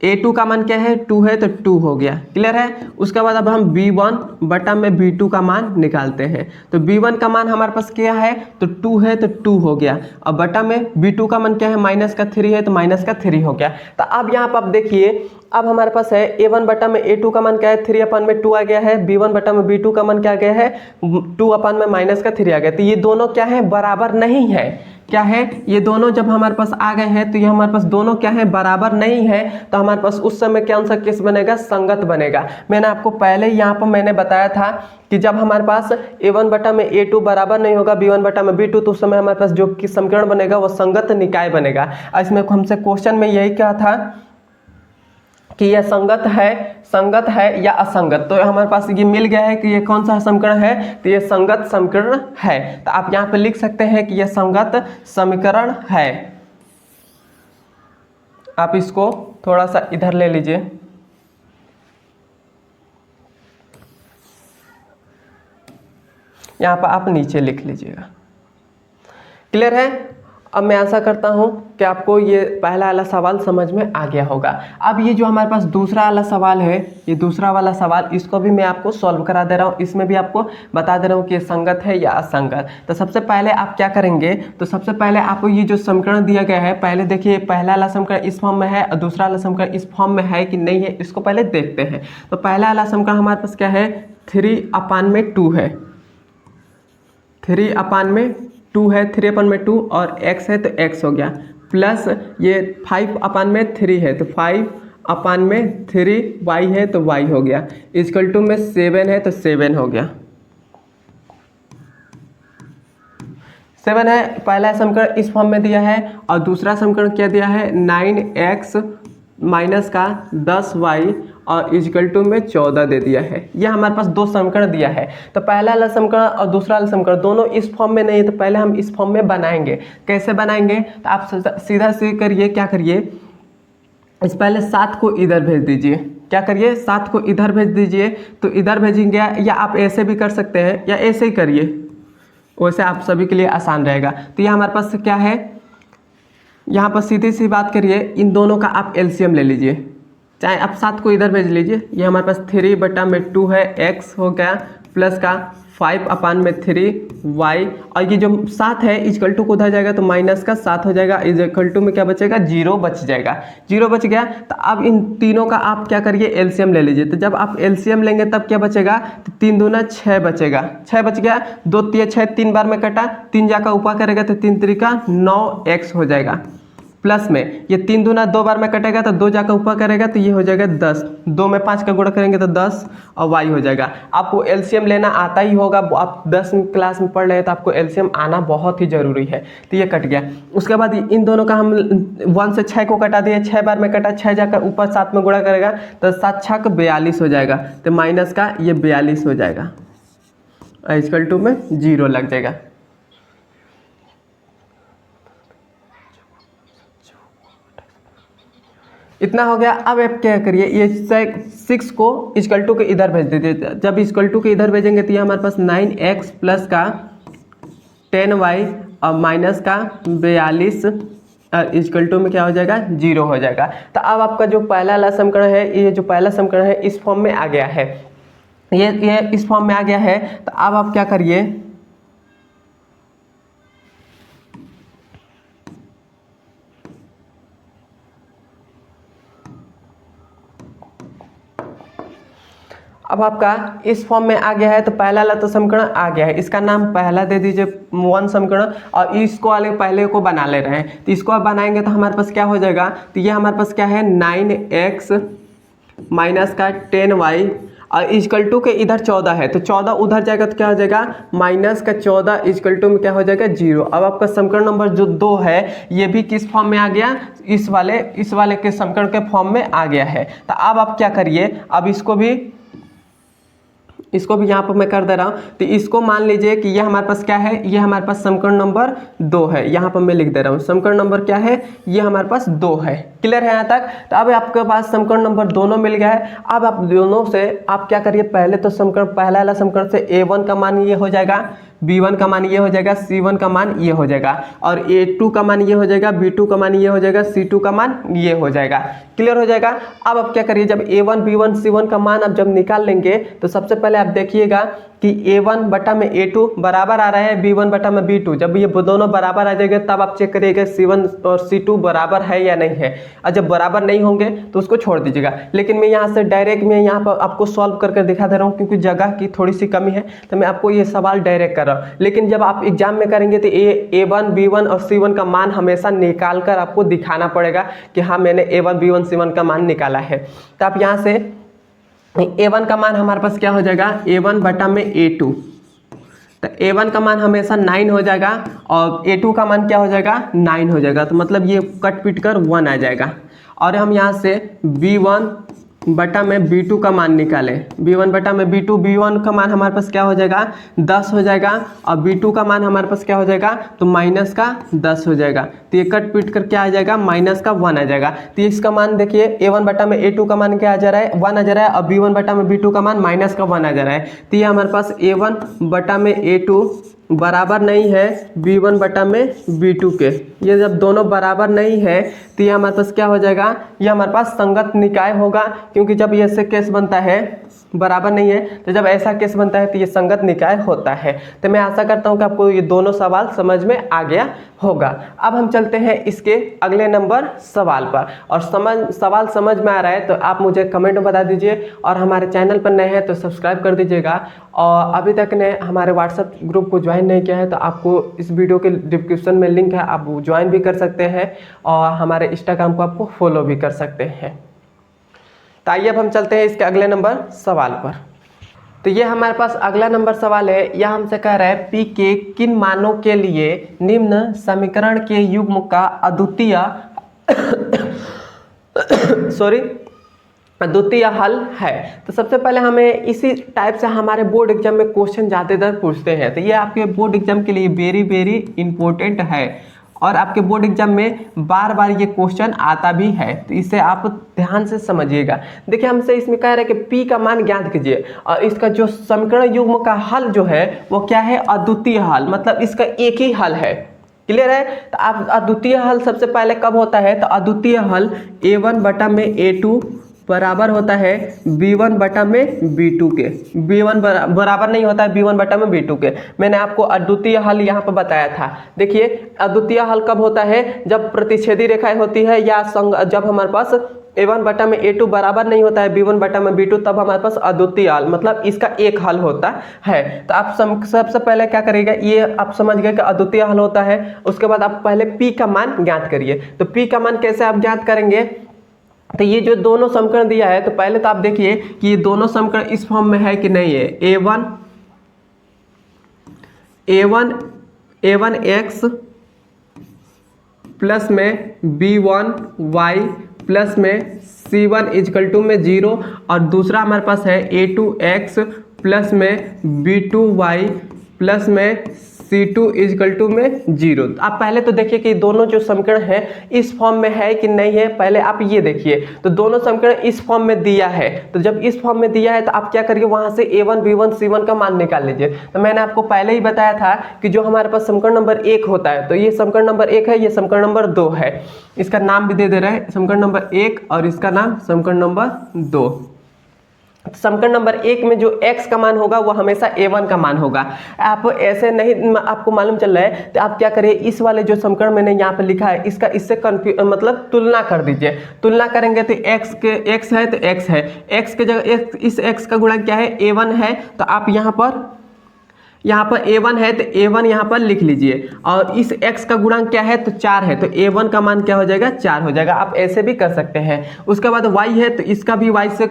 a2 का मान क्या है, 2 है, तो 2 हो गया। क्लियर है। उसके बाद अब हम b1 बटा में b2 का मान निकालते हैं। तो b1 का मान हमारे पास क्या है, तो 2 है, तो 2 हो गया। अब बटा में b2 का मान क्या है, माइनस का 3 है, तो माइनस का 3 हो गया। तो अब यहाँ पर आप देखिए, अब हमारे पास है a1 बटा में a2 का मान क्या है, 3/2 आ गया है। b1 बटा में b2 का मान क्या आ गया है, 2 में माइनस का 3 आ गया। तो ये दोनों क्या है, बराबर नहीं है। क्या है, ये दोनों जब हमारे पास आ गए हैं तो ये हमारे पास दोनों क्या है, बराबर नहीं है। तो हमारे पास उस समय कौन सा केस बनेगा, संगत बनेगा। मैंने आपको पहले यहाँ पर मैंने बताया था कि जब हमारे पास a1 बटा में a2 बराबर नहीं होगा b1 बटा में b2, तो उस समय हमारे पास जो समीकरण बनेगा वो संगत निकाय बनेगा। इसमें हमसे क्वेश्चन में यही कहा था कि यह संगत है या असंगत। तो हमारे पास ये मिल गया है कि ये कौन सा समीकरण है, तो ये संगत समीकरण है। तो आप यहाँ पे लिख सकते हैं कि यह संगत समीकरण है। आप इसको थोड़ा सा इधर ले लीजिए। यहाँ पर आप नीचे लिख लीजिएगा। क्लियर है। अब मैं आशा करता हूँ कि आपको ये पहला वाला सवाल समझ में आ गया होगा। अब ये जो हमारे पास दूसरा वाला सवाल है, ये दूसरा वाला सवाल, इसको भी मैं आपको सॉल्व करा दे रहा हूँ। इसमें भी आपको बता दे रहा हूँ कि ये संगत है या असंगत। तो सबसे पहले आप क्या करेंगे, तो सबसे पहले आपको ये जो समीकरण दिया गया है, पहले देखिए पहला वाला समीकरण इस फॉर्म में है और दूसरा वाला समीकरण इस फॉर्म में है कि नहीं है, इसको पहले देखते हैं। तो पहला वाला समीकरण हमारे पास क्या है, 3/2 है, 3/2 है, 3/2 और x है तो x हो गया, प्लस ये 5/3 है तो 5/3 y है तो y हो गया, इक्वल टू में 7 है तो 7 हो गया। 7 है। पहला समीकरण इस फॉर्म में दिया है और दूसरा समीकरण क्या दिया है, 9x माइनस का 10y और इक्वल टू में 14 दे दिया है। यह हमारे पास दो समीकरण दिया है। तो पहला वाला समीकरण और दूसरा वाला समीकरण दोनों इस फॉर्म में नहीं है, तो पहले हम इस फॉर्म में बनाएंगे। कैसे बनाएंगे, तो आप सीधा करिए, क्या करिए, इस पहले 7 को इधर भेज दीजिए। क्या करिए, 7 को इधर भेज दीजिए। तो इधर भेजेंगे, या आप ऐसे भी कर सकते हैं या ऐसे ही करिए, वैसे आप सभी के लिए आसान रहेगा। तो यह हमारे पास क्या है, यहाँ पर सीधी सी बात करिए, इन दोनों का आप एलसीएम ले लीजिए। चाहे आप 7 को इधर भेज लीजिए, ये हमारे पास 3/2 है, x हो गया प्लस का 5/3y, और ये जो 7 है इक्वल टू को उधर जाएगा तो माइनस का 7 हो जाएगा, इक्वल टू में क्या बचेगा, 0 बच जाएगा। 0 बच गया। तो अब इन तीनों का आप क्या करिए, एलसीएम ले लीजिए। तो जब आप एलसीएम लेंगे तब क्या बचेगा, तो 3 दूना 6 बचेगा, 6 बच गया। 2 3 6, 3 बार में कटा, 3 जाकर ऊपर करेगा तो 3 3 9x हो जाएगा। प्लस में ये 3 दूना 2 बार में कटेगा तो 2 जाकर ऊपर करेगा तो ये हो जाएगा 10, 2 में 5 का गुणा करेंगे तो 10 और y हो जाएगा। आपको एलसीएम लेना आता ही होगा, आप 10वीं क्लास में पढ़ रहे हैं तो आपको एलसीएम आना बहुत ही ज़रूरी है। तो ये कट गया। उसके बाद इन दोनों का हम 1 से 6 को कटा दिए, 6 बार में कटा, 6 जाकर ऊपर 7 में गुणा करेगा तो 7 6 42 हो जाएगा। तो माइनस का ये 42 हो जाएगा, इक्वल टू में 0 लग जाएगा। इतना हो गया। अब आप क्या करिए, ये 6 को इक्वल टू के इधर भेज दीजिए। जब इक्वल टू के इधर भेजेंगे तो ये हमारे पास 9x प्लस का 10y और माइनस का 42 और इक्वल टू में क्या हो जाएगा, 0 हो जाएगा। तो अब आपका जो पहला वाला समीकरण है, ये जो पहला समीकरण है इस फॉर्म में आ गया है, ये इस फॉर्म में आ गया है। तो अब आप क्या करिए, अब आपका इस फॉर्म में आ गया है। तो पहला वाला तो समीकरण आ गया है, इसका नाम पहला दे दीजिए 1 समीकरण, और इसको वाले पहले को बना ले रहे हैं। तो इसको अब बनाएंगे तो हमारे पास क्या हो जाएगा, तो ये हमारे पास क्या है 9x माइनस का 10y और इक्वल टू के इधर 14 है, तो 14 उधर जाएगा तो क्या हो जाएगा, माइनस का 14 इक्वल टू में क्या हो जाएगा, 0। अब आपका समीकरण नंबर जो 2 है ये भी किस फॉर्म में आ गया, इस वाले के समीकरण के फॉर्म में आ गया है। तो अब आप क्या करिए, अब इसको भी यहाँ पर मैं कर दे रहा हूँ। तो इसको मान लीजिए कि ये हमारे पास क्या है, ये हमारे पास समीकरण नंबर 2 है। यहाँ पर मैं लिख दे रहा हूँ समीकरण नंबर क्या है, ये हमारे पास 2 है। क्लियर है यहाँ तक। तो अब आपके पास समीकरण नंबर दोनों मिल गया है। अब आप दोनों से आप क्या करिए, पहले तो समीकरण पहला वाला समीकरण से a1 का मान ये हो जाएगा, b1 का मान ये हो जाएगा, c1 का मान ये हो जाएगा, और a2 का मान ये हो जाएगा, b2 का मान ये हो जाएगा, c2 का मान ये हो जाएगा। क्लियर हो जाएगा। अब आप क्या करिए, जब a1 b1 c1 का मान आप जब निकाल लेंगे तो सबसे पहले आप देखिएगा कि a1 बटा में a2 बराबर आ रहा है b1 बटा में b2। जब ये दोनों बराबर आ जाएंगे तब आप चेक करिएगा c1 और c2 बराबर है या नहीं है, और जब बराबर नहीं होंगे तो उसको छोड़ दीजिएगा। लेकिन मैं यहाँ से डायरेक्ट मैं यहाँ पर आपको सॉल्व करके दिखा दे रहा हूँ, क्योंकि जगह की थोड़ी सी कमी है तो मैं आपको ये सवाल डायरेक्ट कर रहा हूँ। लेकिन जब आप एग्जाम में करेंगे तो a1 b1 और c1 का मान हमेशा निकाल कर आपको दिखाना पड़ेगा कि हाँ मैंने a1 b1 c1 का मान निकाला है। तो आप यहाँ से a1 का मान हमारे पास क्या हो जाएगा, a1 बटा में a2। तो a1 का मान हमेशा 9 हो जाएगा और a2 का मान क्या हो जाएगा, 9 हो जाएगा। तो मतलब ये कट पीट कर 1 आ जाएगा। और हम यहाँ से b1 बटा में b2 का मान निकालें, b1 बटा में b2, b1 का मान हमारे पास क्या हो जाएगा, 10 हो जाएगा, और b2 का मान हमारे पास क्या हो जाएगा, तो माइनस का 10 हो जाएगा। तो ये कट पीट कर क्या आ जाएगा, माइनस का 1 आ जाएगा। तो इसका मान देखिए a1 बटा में a2 का मान क्या आ जा रहा है, 1 आ जा रहा है, और b1 बटा में b2 का मान माइनस का 1 आ जा रहा है। तो ये हमारे पास a1 बटा में a2 बराबर नहीं है b1 बटा में b2 के। ये जब दोनों बराबर नहीं है तो ये हमारे पास क्या हो जाएगा, ये हमारे पास संगत निकाय होगा, क्योंकि जब ये ऐसे केस बनता है बराबर नहीं है, तो जब ऐसा केस बनता है तो ये संगत निकाय होता है। तो मैं आशा करता हूँ कि आपको ये दोनों सवाल समझ में आ गया होगा। अब हम चलते हैं इसके अगले नंबर सवाल पर, और सवाल समझ में आ रहा है तो आप मुझे कमेंट में बता दीजिए, और हमारे चैनल पर नए हैं तो सब्सक्राइब कर दीजिएगा, और अभी तक ने हमारे व्हाट्सएप ग्रुप को ज्वाइन नहीं किया है तो आपको इस वीडियो के डिस्क्रिप्शन में लिंक है, आप ज्वाइन भी कर सकते हैं, और हमारे इंस्टाग्राम को आपको फॉलो भी कर सकते हैं। तो आइए अब हम चलते हैं इसके अगले नंबर सवाल पर। तो ये हमारे पास अगला नंबर सवाल है। यह हमसे कह रहा है P के किन मानों के लिए निम्न समीकरण के युग्म का अद्वितीय सॉरी अद्वितीय हल है। तो सबसे पहले हमें इसी टाइप से हमारे बोर्ड एग्जाम में क्वेश्चन ज़्यादातर पूछते हैं, तो ये आपके बोर्ड एग्जाम के लिए वेरी वेरी इंपॉर्टेंट है और आपके बोर्ड एग्जाम में बार बार ये क्वेश्चन आता भी है, तो इसे आप ध्यान से समझिएगा। देखिए हमसे इसमें कह रहे हैं कि p का मान ज्ञात कीजिए और इसका जो समीकरण युग्म का हल जो है वो क्या है, अद्वितीय हल, मतलब इसका एक ही हल है। क्लियर है। तो आप अद्वितीय हल सबसे पहले कब होता है, तो अद्वितीय हल a1 बटा में a2 बराबर होता है b1 बटा में b2 के। b1 बराबर नहीं होता है b1 बटा में b2 के। मैंने आपको अद्वितीय हल यहाँ पर बताया था। देखिए अद्वितीय हल कब होता है, जब प्रतिच्छेदी रेखाएं होती है या जब हमारे पास a1 बटा में a2 बराबर नहीं होता है b1 बटा में b2, तब हमारे पास अद्वितीय हल मतलब इसका एक हल होता है। तो आप सबसे पहले क्या करिएगा, ये आप समझ गए कि अद्वितीय हल होता है। उसके बाद आप पहले p का मान ज्ञात करिए। तो p का मान कैसे आप ज्ञात करेंगे, तो ये जो दोनों समीकरण दिया है, तो पहले तो आप देखिए कि ये दोनों समीकरण इस फॉर्म में है कि नहीं है। a1 x प्लस में b1 y प्लस में c1 इजकल टू में 0 और दूसरा हमारे पास है a2 x प्लस में b2 y प्लस में c2 इजकल टू में 0। आप पहले तो देखिए कि दोनों जो समीकरण है इस फॉर्म में है कि नहीं है। पहले आप ये देखिए, तो दोनों समीकरण इस फॉर्म में दिया है। तो जब इस फॉर्म में दिया है तो आप क्या करिए, वहां से a1 b1 c1 का मान निकाल लीजिए। तो मैंने आपको पहले ही बताया था कि जो हमारे पास समीकरण नंबर 1 होता है, तो ये समीकरण नंबर 1 है, ये समीकरण नंबर 2 है। इसका नाम भी दे दे रहे हैं, समीकरण नंबर 1 और इसका नाम समीकरण नंबर 2। समीकरण नंबर 1 में जो x का मान होगा वो हमेशा a1 का मान होगा। आप ऐसे नहीं, आपको मालूम चल रहा है तो आप क्या करिए, इस वाले जो समीकरण मैंने यहाँ पे लिखा है इसका इससे मतलब तुलना कर दीजिए। तुलना करेंगे तो x है तो x है, x के जगह इस x का गुणा क्या है, a1 है। तो आप यहाँ पर a1 है तो a1 यहाँ पर लिख लीजिए और इस x का गुणांक क्या है, तो 4 है, तो a1 का मान क्या हो जाएगा, 4 हो जाएगा। आप ऐसे भी कर सकते हैं। उसके बाद y है तो इसका भी y से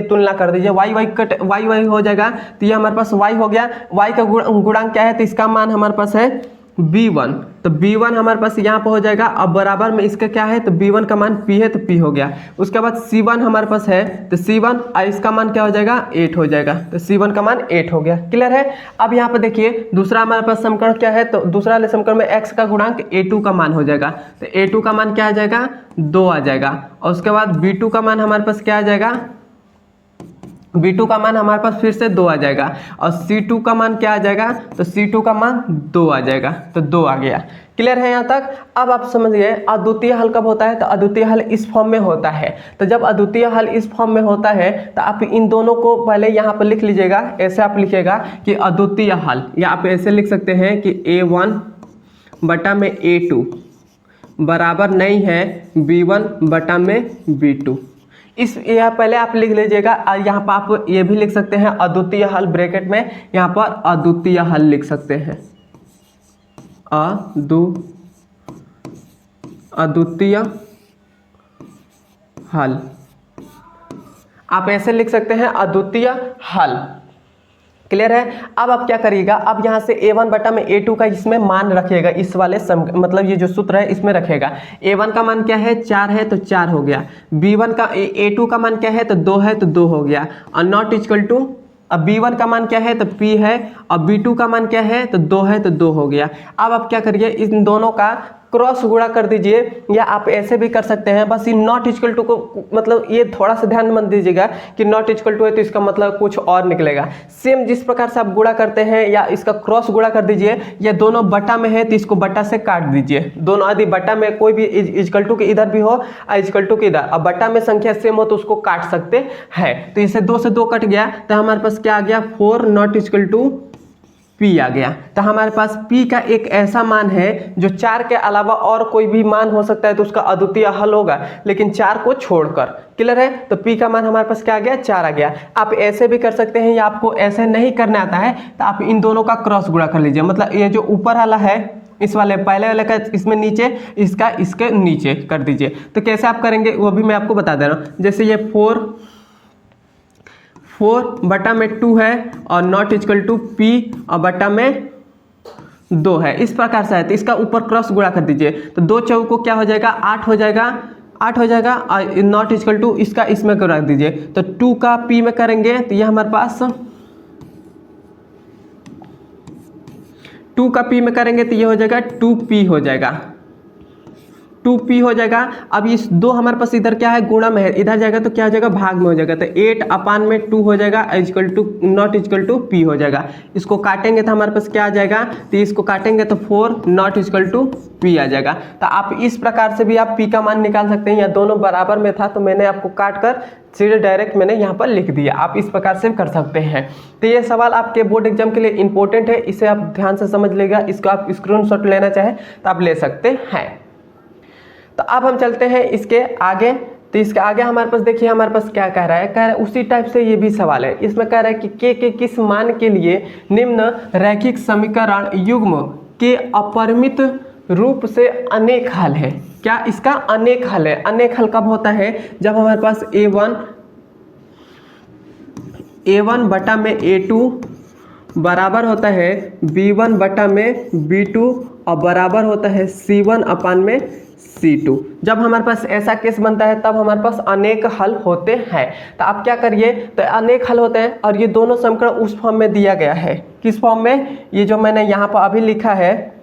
तुलना कर दीजिए, y हो जाएगा। तो ये हमारे पास y हो गया। y का गुणांक क्या है, तो इसका मान हमारे पास है b1, तो b1 हमारे पास यहाँ पर हो जाएगा। अब बराबर में इसका क्या है, तो b1 का मान p है तो p हो गया। उसके बाद c1 हमारे पास है तो c1 और इसका मान क्या हो जाएगा, 8 हो जाएगा। तो c1 का मान 8 हो गया। क्लियर है। अब यहाँ पर देखिए दूसरा हमारे पास समीकरण क्या है, तो दूसरा वाले समीकरण में x का गुणांक a2 का मान हो जाएगा। तो a2 का मान क्या आ जाएगा, 2 आ जाएगा। और उसके बाद b2 का मान हमारे पास क्या आ जाएगा, b2 का मान हमारे पास फिर से 2 आ जाएगा। और c2 का मान क्या आ जाएगा, तो c2 का मान 2 आ जाएगा। तो 2 आ गया। क्लियर है यहाँ तक। अब आप समझिए अद्वितीय हल कब होता है, तो अद्वितीय हल इस फॉर्म में होता है। तो जब अद्वितीय हल इस फॉर्म में होता है तो आप इन दोनों को पहले यहाँ पर लिख लीजिएगा। ऐसे आप लिखिएगा कि अद्वितीय हल, या आप ऐसे लिख सकते हैं कि a1 बटा में a2 बराबर नहीं है b1 बटा में b2। इस यह पहले आप लिख लीजिएगा। यहाँ पर आप ये भी लिख सकते हैं अद्वितीय हल, ब्रैकेट में यहाँ पर अद्वितीय हल लिख सकते हैं, अद्वितीय हल आप ऐसे लिख सकते हैं, अद्वितीय हल। क्लियर है। अब आप क्या करिएगा, अब यहाँ से a1 बटा में a2 का इसमें मान रखिएगा, इस वाले मतलब ये जो सूत्र है इसमें रखेगा। a1 का मान क्या है, 4 है तो 4 हो गया। b1 का a2 का मान क्या है, तो 2 है तो 2 हो गया। और नॉट इक्वल टू, अब b1 का मान क्या है, तो p है, और b2 का मान क्या है, तो 2 है तो 2 हो गया। अब आप क्या करिए, इन दोनों का क्रॉस गुणा कर दीजिए, या आप ऐसे भी कर सकते हैं। बस ये नॉट इक्वल टू को मतलब ये थोड़ा सा ध्यान मत दीजिएगा कि नॉट इक्वल टू है तो इसका मतलब कुछ और निकलेगा। सेम जिस प्रकार से आप गुणा करते हैं या इसका क्रॉस गुणा कर दीजिए, या दोनों बटा में है तो इसको बटा से काट दीजिए। दोनों यदि बटा में कोई भी इक्वल टू के इधर भी हो, इक्वल टू के इधर, अब बटा में संख्या सेम हो तो उसको काट सकते हैं। तो इसे 2 से 2 कट गया तो हमारे पास क्या आ गया, 4 नॉट इक्वल टू p आ गया। तो हमारे पास p का एक ऐसा मान है जो 4 के अलावा और कोई भी मान हो सकता है तो उसका अद्वितीय हल होगा, लेकिन 4 को छोड़कर। क्लियर है। तो p का मान हमारे पास क्या आ गया, 4 आ गया। आप ऐसे भी कर सकते हैं, या आपको ऐसे नहीं करना आता है तो आप इन दोनों का क्रॉस गुणा कर लीजिए। मतलब ये जो ऊपर वाला है इस वाले पहले वाले का इसमें नीचे, इसका इसके नीचे कर दीजिए। तो कैसे आप करेंगे वो भी मैं आपको बता दे रहा हूँ। जैसे ये 4 बटा में 2 है और नॉट इक्वल टू p और बटा में 2 है, इस प्रकार से है। तो इसका ऊपर क्रॉस गुणा कर दीजिए। तो 2 चौको क्या हो जाएगा, 8 हो जाएगा। 8 हो जाएगा। नॉट इक्वल टू इसका इसमें को रख दीजिए, तो 2 का p में करेंगे तो ये हमारे पास 2 का p में करेंगे तो ये हो जाएगा 2p हो जाएगा, 2p हो जाएगा। अब इस 2 हमारे पास इधर क्या है, गुणा में है, इधर जाएगा तो क्या हो जाएगा, भाग में हो जाएगा, तो 8/2 हो जाएगा equal to not equal to p हो जाएगा। इसको काटेंगे तो हमारे पास क्या आ जाएगा, तो इसको काटेंगे तो 4 नॉट इक्वल टू p आ जाएगा। तो आप इस प्रकार से भी आप p का मान निकाल सकते हैं, या दोनों बराबर में था तो मैंने आपको काट कर सीधे डायरेक्ट मैंने यहाँ पर लिख दिया, आप इस प्रकार से कर सकते हैं। तो ये सवाल आपके बोर्ड एग्जाम के लिए इंपॉर्टेंट है, इसे आप ध्यान से समझ लीजिएगा। इसको आप स्क्रीनशॉट लेना चाहें तो आप ले सकते हैं। तो अब हम चलते हैं इसके आगे। तो इसके आगे हमारे पास देखिए हमारे पास क्या कह रहा है, उसी टाइप से ये भी सवाल है। इसमें कह रहा है कि k के किस मान के लिए निम्न रैखिक समीकरण युग्म के अपरिमित रूप से अनेक हल है। क्या इसका अनेक हल है? अनेक हल कब होता है, जब हमारे पास a1 बटा में a2 बराबर होता है b1 बटा में b2 और बराबर होता है c1 अपान में c2। जब हमारे पास ऐसा केस बनता है तब हमारे पास अनेक हल होते हैं। तो आप क्या करिए, तो अनेक हल होते हैं और ये दोनों समीकरण उस फॉर्म में दिया गया है। किस फॉर्म में, ये जो मैंने यहाँ पर अभी लिखा है,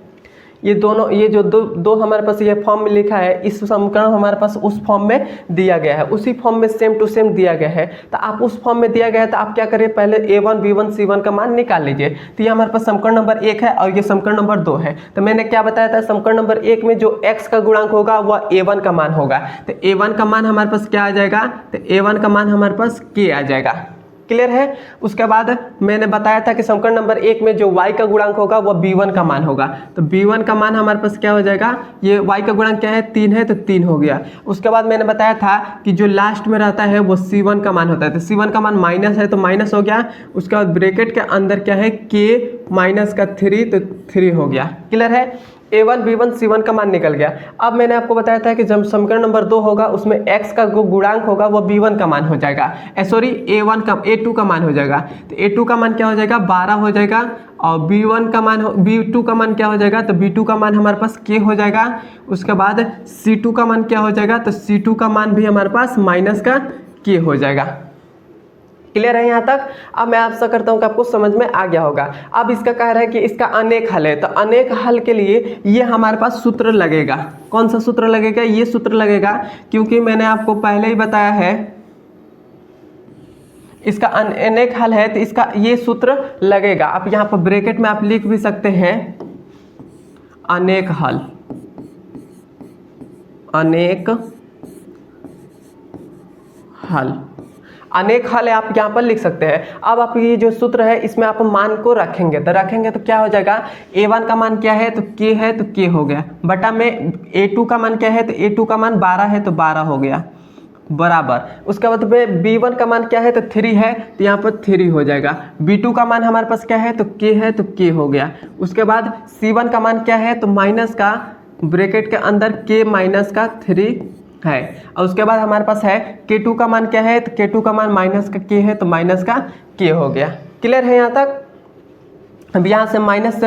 ये दोनों, ये जो दो हमारे पास ये फॉर्म में लिखा है, इस समीकरण हमारे पास उस फॉर्म में दिया गया है, उसी फॉर्म में सेम टू सेम दिया गया है। तो आप उस फॉर्म में दिया गया है तो आप क्या करिए, पहले a1 b1 c1 का मान निकाल लीजिए। तो ये हमारे पास समीकरण नंबर 1 है और ये समीकरण नंबर 2 है। तो मैंने क्या बताया था, समीकरण नंबर 1 में जो x का गुणांक होगा वह a1 का मान होगा। तो a1 का मान हमारे पास क्या आ जाएगा, तो a1 का मान हमारे पास k आ जाएगा। क्लियर है। उसके बाद मैंने बताया था कि समीकरण नंबर 1 में जो y का गुणांक होगा वह b1 का मान होगा। तो b1 का मान हमारे पास क्या हो जाएगा, ये y का गुणांक क्या है, 3 है, तो 3 हो गया। उसके बाद मैंने बताया था कि जो लास्ट में रहता है वो c1 का मान होता है। तो c1 का मान माइनस है तो माइनस हो गया। उसके बाद ब्रैकेट के अंदर क्या है, k माइनस का 3, तो 3 हो गया। क्लियर है। a1 b1 c1 का मान निकल गया। अब मैंने आपको बताया था कि जब समीकरण नंबर 2 होगा उसमें x का गुणांक होगा वो b1 का मान हो जाएगा, सॉरी a2 का मान हो जाएगा। तो a2 का मान क्या हो जाएगा, 12 हो जाएगा। और b1 का मान b2 का मान क्या हो जाएगा, तो b2 का मान हमारे पास k हो जाएगा। उसके बाद c2 का मान क्या हो जाएगा, तो c2 का मान भी हमारे पास माइनस का k हो जाएगा। क्लियर है यहाँ तक। अब मैं आशा करता हूँ कि आपको समझ में आ गया होगा। अब इसका कह रहा है कि इसका अनेक हल है, तो अनेक हल के लिए ये हमारे पास सूत्र लगेगा। कौन सा सूत्र लगेगा, ये सूत्र लगेगा, क्योंकि मैंने आपको पहले ही बताया है इसका अनेक हल है तो इसका ये सूत्र लगेगा। आप यहाँ पर ब्रैकेट में आप लिख भी सकते हैं अनेक हल, अनेक हल, अनेक हल है, आप यहाँ पर लिख सकते हैं। अब आप ये जो सूत्र है इसमें आप मान को रखेंगे, तो क्या हो जाएगा, a1 का मान क्या है, तो k है, तो k हो गया, बटा में a2 का मान क्या है, तो a2 का मान 12 है, तो 12 हो गया, बराबर। उसके बाद में b1 का मान क्या है, तो 3 है, तो यहाँ पर 3 हो जाएगा। b2 का मान हमारे पास क्या है, तो k है, तो k हो गया। उसके बाद c1 का मान क्या है, तो माइनस का ब्रैकेट के अंदर k माइनस का 3 है। और उसके बाद हमारे पास है k2 का मान क्या है, तो k2 का मान माइनस का k है, तो माइनस का k हो गया। क्लियर है यहाँ तक। अब यहाँ से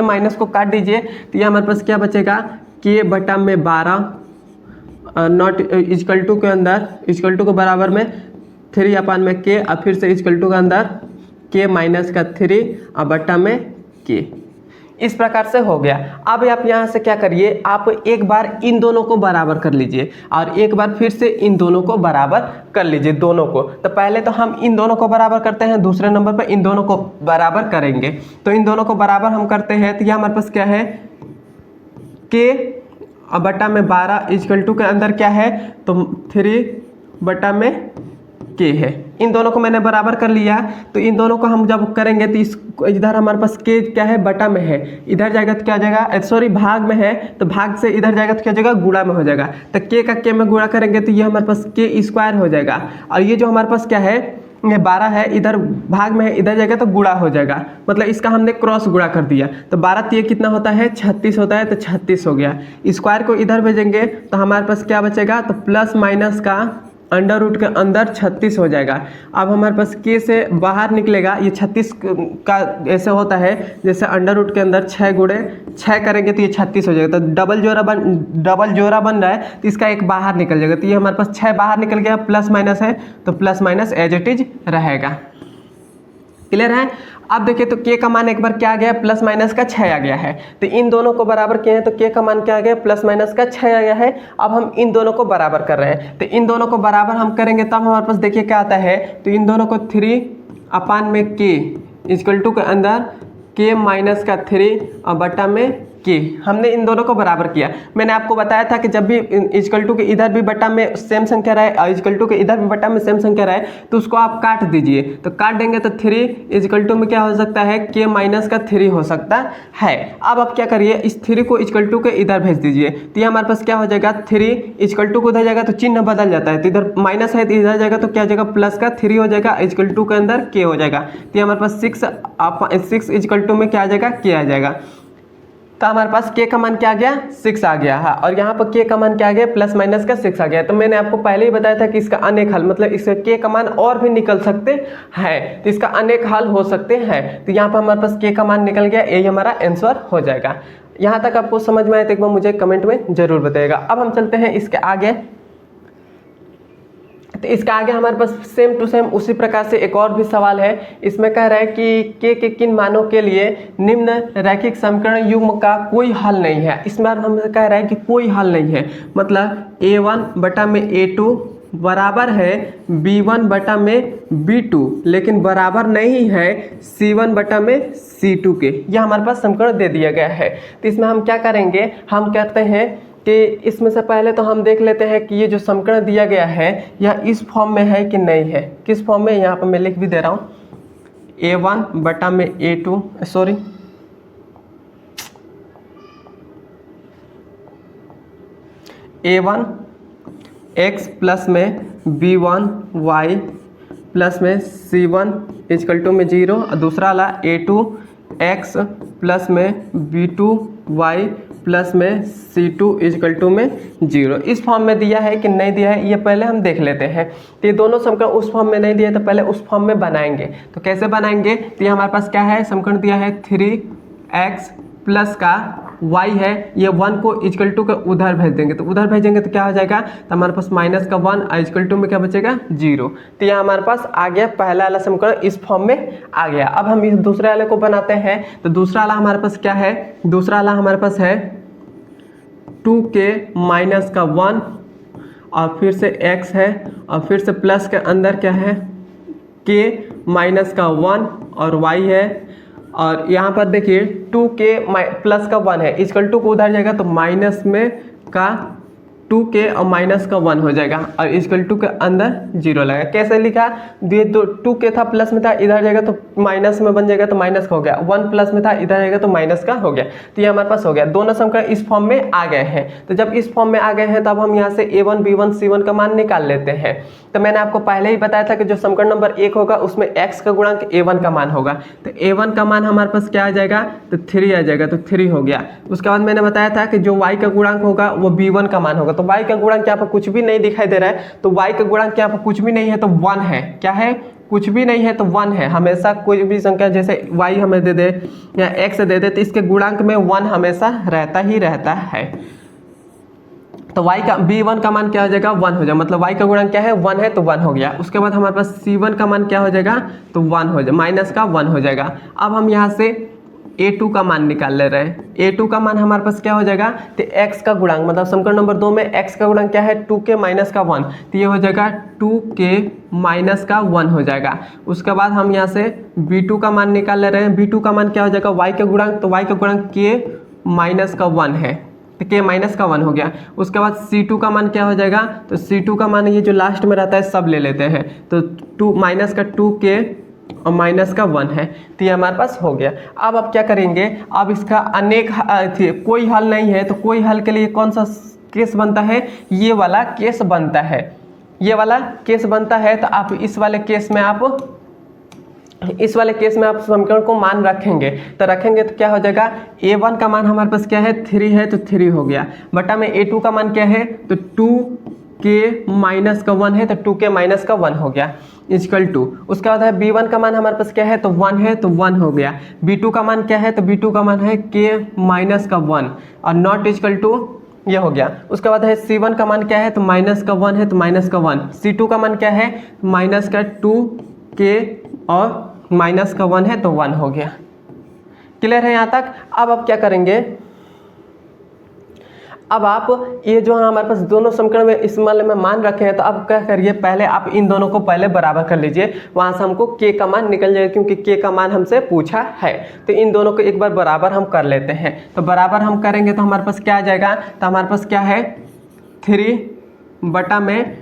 माइनस को काट दीजिए तो ये हमारे पास क्या बचेगा, k बटा में 12 नॉट इक्वल टू के अंदर इक्वल टू के बराबर में 3 अपान में k, और फिर से इक्वल टू के अंदर k माइनस का 3 और बटा में k। इस प्रकार से हो गया। अब आप यहाँ से क्या करिए, आप एक बार इन दोनों को बराबर कर लीजिए और एक बार फिर से इन दोनों को बराबर कर लीजिए, दोनों को। तो पहले तो हम इन दोनों को बराबर करते हैं, दूसरे नंबर पर इन दोनों को बराबर करेंगे। तो इन दोनों को बराबर हम करते हैं तो यह हमारे पास क्या है, k बटा में 12 इक्वल टू के अंदर क्या है, तो 3 बटा में k है। इन दोनों को मैंने बराबर कर लिया। तो इन दोनों को हम जब करेंगे तो इस इधर हमारे पास k क्या है, बटा में है, इधर जाएगा तो क्या जाएगा, सॉरी भाग में है, तो भाग से इधर जाएगा तो क्या जाएगा, गुणा में हो जाएगा। तो k का k में गुणा करेंगे तो ये हमारे पास k स्क्वायर हो जाएगा। और ये जो हमारे पास क्या है, ये 12 है, इधर भाग में है, इधर जाएगा तो गुणा हो जाएगा, मतलब इसका हमने क्रॉस गुणा कर दिया। तो 12 3 कितना होता है, 36 होता है, तो 36 हो गया। स्क्वायर को इधर भेजेंगे तो हमारे पास क्या बचेगा, तो प्लस माइनस का अंडर रूट के अंदर 36 हो जाएगा। अब हमारे पास के से बाहर निकलेगा, ये 36 का ऐसे होता है जैसे अंडर रूट के अंदर 6 गुणे 6 करेंगे तो ये 36 हो जाएगा। तो डबल जोड़ा बन रहा है तो इसका एक बाहर निकल जाएगा, तो ये हमारे पास 6 बाहर निकल गया, प्लस माइनस है तो plus minus as it is रहेगा। क्लियर है। अब देखिए तो के का मान एक बार क्या आ गया, प्लस माइनस का 6 आ गया है, तो इन दोनों को बराबर किए हैं तो के का मान क्या आ गया, प्लस माइनस का 6 आ गया है। अब हम इन दोनों को बराबर कर रहे हैं, तो इन दोनों को बराबर हम करेंगे तब हमारे पास देखिए क्या आता है, तो इन दोनों को 3 में के इक्वल टू के अंदर के माइनस का 3 और बटा में के, हमने इन दोनों को बराबर किया। मैंने आपको बताया था कि जब भी इक्वल टू के इधर भी बटा में सेम संख्या रहे और इक्वल टू के इधर भी बटा में सेम संख्या रहे तो उसको आप काट दीजिए, तो काट देंगे तो 3 इक्वल टू में क्या हो सकता है, के माइनस का 3 हो सकता है। अब आप क्या करिए, इस 3 को इक्वल टू के इधर भेज दीजिए, तो ये हमारे पास क्या हो जाएगा, 3 इक्वल टू को उधर जाएगा तो चिन्ह बदल जाता है, तो इधर माइनस है तो इधर जाएगा तो क्या हो जाएगा, प्लस का 3 हो जाएगा, इक्वल टू के अंदर के हो जाएगा, तो ये हमारे पास 6 इक्वल टू में क्या आ जाएगा, के आ जाएगा। तो हमारे पास के का मान क्या आ गया, 6 आ गया है, और यहाँ पर के का मान क्या आ गया, प्लस माइनस का 6 आ गया। तो मैंने आपको पहले ही बताया था कि इसका अनेक हल, मतलब इसका के का मान और भी निकल सकते हैं, तो इसका अनेक हल हो सकते हैं। तो यहाँ पर हमारे पास के का मान निकल गया, यही हमारा आंसर हो जाएगा। यहाँ तक आपको समझ में आए तो एक बार मुझे कमेंट में जरूर बताइएगा। अब हम चलते हैं इसके आगे, तो इसका आगे हमारे पास सेम टू सेम उसी प्रकार से एक और भी सवाल है। इसमें कह रहा है कि के किन मानों के लिए निम्न रैखिक समीकरण युग्म का कोई हल नहीं है। इसमें हमें कह रहा है कि कोई हल नहीं है, मतलब a1 बटा में a2 बराबर है b1 बटा में b2, लेकिन बराबर नहीं है c1 बटा में c2 के। यह हमारे पास समीकरण दे दिया गया है। तो इसमें हम क्या करेंगे, हम कहते हैं कि इसमें से पहले तो हम देख लेते हैं कि ये जो समीकरण दिया गया है यह इस फॉर्म में है कि नहीं है। किस फॉर्म में, यहाँ पर मैं लिख भी दे रहा हूँ, a1 बटा में a2 sorry a1 x plus में b1 y प्लस में c1 इक्वल टू में 0, और दूसरा वाला a2 x प्लस में b2 y प्लस में c2 इक्वल टू में 0। इस फॉर्म में दिया है कि नहीं दिया है ये पहले हम देख लेते हैं। तो ये दोनों समीकरण उस फॉर्म में नहीं दिया तो पहले उस फॉर्म में बनाएंगे। तो कैसे बनाएंगे, तो ये हमारे पास क्या है, समीकरण दिया है 3x प्लस का y है, ये 1 को इक्वल टू के उधर भेज देंगे, तो उधर भेजेंगे तो क्या हो जाएगा, तो हमारे पास माइनस का 1 इक्वल टू में क्या बचेगा, 0। तो यह हमारे पास आ गया, पहला वाला समीकरण इस फॉर्म में आ गया। अब हम इस दूसरे वाले को बनाते हैं। तो दूसरा वाला हमारे पास क्या है, दूसरा वाला हमारे पास है 2k माइनस का 1 और फिर से x है, और फिर से प्लस के अंदर क्या है, k माइनस का 1 और y है, और यहाँ पर देखिए 2k प्लस का 1 है, इक्वल टू को उधर जाएगा तो माइनस में का 2k और माइनस का 1 हो जाएगा, और इक्वल टू के अंदर 0 लगेगा। कैसे लिखा, ये तो 2k था प्लस में था, इधर जाएगा तो माइनस में बन जाएगा तो माइनस का हो गया, 1 प्लस में था इधर जाएगा तो माइनस का हो गया। तो ये हमारे पास हो गया, दोनों समीकरण इस फॉर्म में आ गए हैं। तो जब इस फॉर्म में आ गए हैं तब हम यहाँ से a1 b1 c1 का मान निकाल लेते हैं। तो मैंने आपको पहले ही बताया था कि जो समीकरण नंबर 1 होगा उसमें x का गुणांक a1 का मान होगा, तो a1 का मान हमारे पास क्या आ जाएगा, तो 3 आ जाएगा, तो 3 हो गया। उसके बाद मैंने बताया था कि जो y का गुणांक होगा वो b1 का मान होगा, तो y का गुणांक यहाँ पर कुछ भी नहीं दिखाई दे रहा है, तो y का गुणांक यहाँ पर कुछ भी नहीं है तो 1 है। क्या है, कुछ भी नहीं है तो 1 है। हमेशा कोई भी संख्या जैसे y हमें दे दे या x दे दे तो इसके गुणांक में 1 हमेशा रहता ही रहता है। तो y का b1 का मान क्या हो जाएगा, 1 हो जाएगा, मतलब y का गुणांक क्या है, 1 है तो 1 हो गया। उसके बाद हमारे पास c1 का मान क्या हो जाएगा, तो 1 हो जाएगा, माइनस का 1 हो जाएगा। अब हम यहाँ से a2 का मान निकाल ले रहे हैं। a2 का मान हमारे पास क्या हो जाएगा, तो x का गुणांक, मतलब समीकरण नंबर 2 में x का गुणांक क्या है, 2k माइनस का 1, तो ये हो जाएगा 2k माइनस का 1 हो जाएगा। उसके बाद हम यहाँ से b2 का मान निकाल ले रहे हैं। b2 का मान क्या हो जाएगा, y का गुणांक, तो y का गुणांक k माइनस का 1 है, तो k माइनस का 1 हो गया। उसके बाद c2 का मान क्या हो जाएगा, तो c2 का मान ये जो लास्ट में रहता है सब ले लेते हैं, तो 2 माइनस का 2k और माइनस का 1 है, तो ये हमारे पास हो गया। अब आप क्या करेंगे, अब इसका अनेक कोई हल नहीं है, तो कोई हल के लिए कौन सा केस बनता है, ये वाला केस बनता है, ये वाला केस बनता है। तो आप इस वाले केस में आप समीकरण को मान रखेंगे, तो रखेंगे तो क्या हो जाएगा, a1 का मान हमारे पास क्या है, 3 है, तो 3 हो गया, बटा में a2 का मान क्या है, तो के माइनस का 1 है तो 2 के माइनस का 1 हो गया इजकल टू। उसके बाद है b1 का मान हमारे पास क्या है तो 1 है तो 1 हो गया। b2 का मान क्या है तो b2 का मान है के माइनस का 1 और नॉट इजकल टू ये हो गया। उसके बाद है c1 का मान क्या है तो माइनस का 1 है तो माइनस का 1। c2 का मान क्या है माइनस का 2 के और माइनस का 1 है तो 1 हो गया। क्लियर है यहाँ तक। अब आप क्या करेंगे, अब आप ये जो हमारे पास दोनों समीकरण में इस वाले में मान रखे हैं तो अब क्या करिए, पहले आप इन दोनों को पहले बराबर कर लीजिए, वहाँ से हमको k का मान निकल जाएगा क्योंकि k का मान हमसे पूछा है। तो इन दोनों को एक बार बराबर हम कर लेते हैं। तो बराबर हम करेंगे तो हमारे पास क्या आ जाएगा, तो हमारे पास क्या है 3 में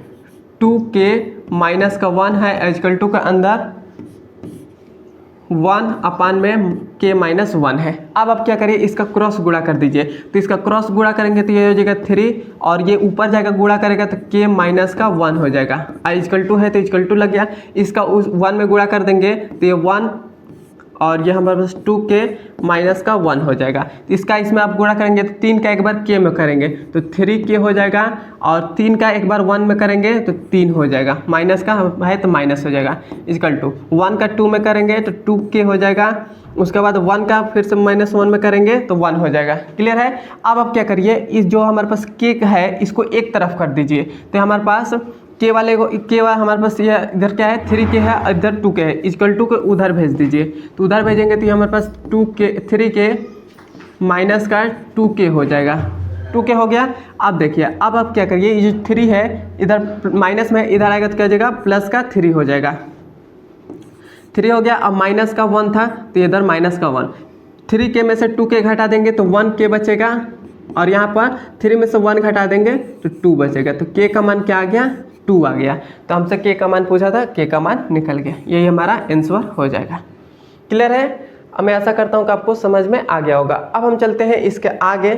2k माइनस का 1 है इक्वल टू का अंदर 1 अपान में k माइनस 1 है। अब आप क्या करिए, इसका क्रॉस गुणा कर दीजिए। तो इसका क्रॉस गुणा करेंगे तो ये हो जाएगा 3 और ये ऊपर जाएगा गुणा करेगा तो k माइनस का 1 हो जाएगा। आई इक्वल टू है तो इक्वल टू लग गया। इसका उस 1 में गुणा कर देंगे तो ये 1 और ये हमारे पास 2k माइनस का 1 हो जाएगा। इसका इसमें आप गुणा करेंगे तो 3 का एक बार k में करेंगे तो 3k हो जाएगा और 3 का एक बार 1 में करेंगे तो 3 हो जाएगा, माइनस का है तो माइनस हो जाएगा इक्वल टू 1 का 2 में करेंगे तो 2k हो जाएगा। उसके बाद 1 का फिर से -1 में करेंगे तो 1 हो जाएगा। क्लियर है। अब आप क्या करिए, इस जो हमारे पास k है इसको एक तरफ कर दीजिए। तो हमारे पास के वाले को के वाला हमारे पास ये इधर क्या है 3k है और इधर 2k है, इक्वल टू को उधर भेज दीजिए। तो उधर भेजेंगे तो ये हमारे पास 3k माइनस का 2k हो जाएगा, 2k हो गया। अब देखिए, अब आप क्या करिए, ये जो 3 है इधर माइनस में इधर आएगा तो क्या हो जाएगा प्लस का 3 हो जाएगा, 3 हो गया। अब माइनस का 1 था तो इधर माइनस का 1, 3k में से 2k घटा देंगे तो 1k बचेगा और यहाँ पर 3 में से 1 घटा देंगे तो 2 बचेगा। तो k का मान क्या आ गया 2 आ गया। तो हमसे k का मान पूछा था, k का मान निकल गया, यही हमारा आंसर हो जाएगा। क्लियर है। अब मैं ऐसा करता हूँ कि आपको समझ में आ गया होगा। अब हम चलते हैं इसके आगे।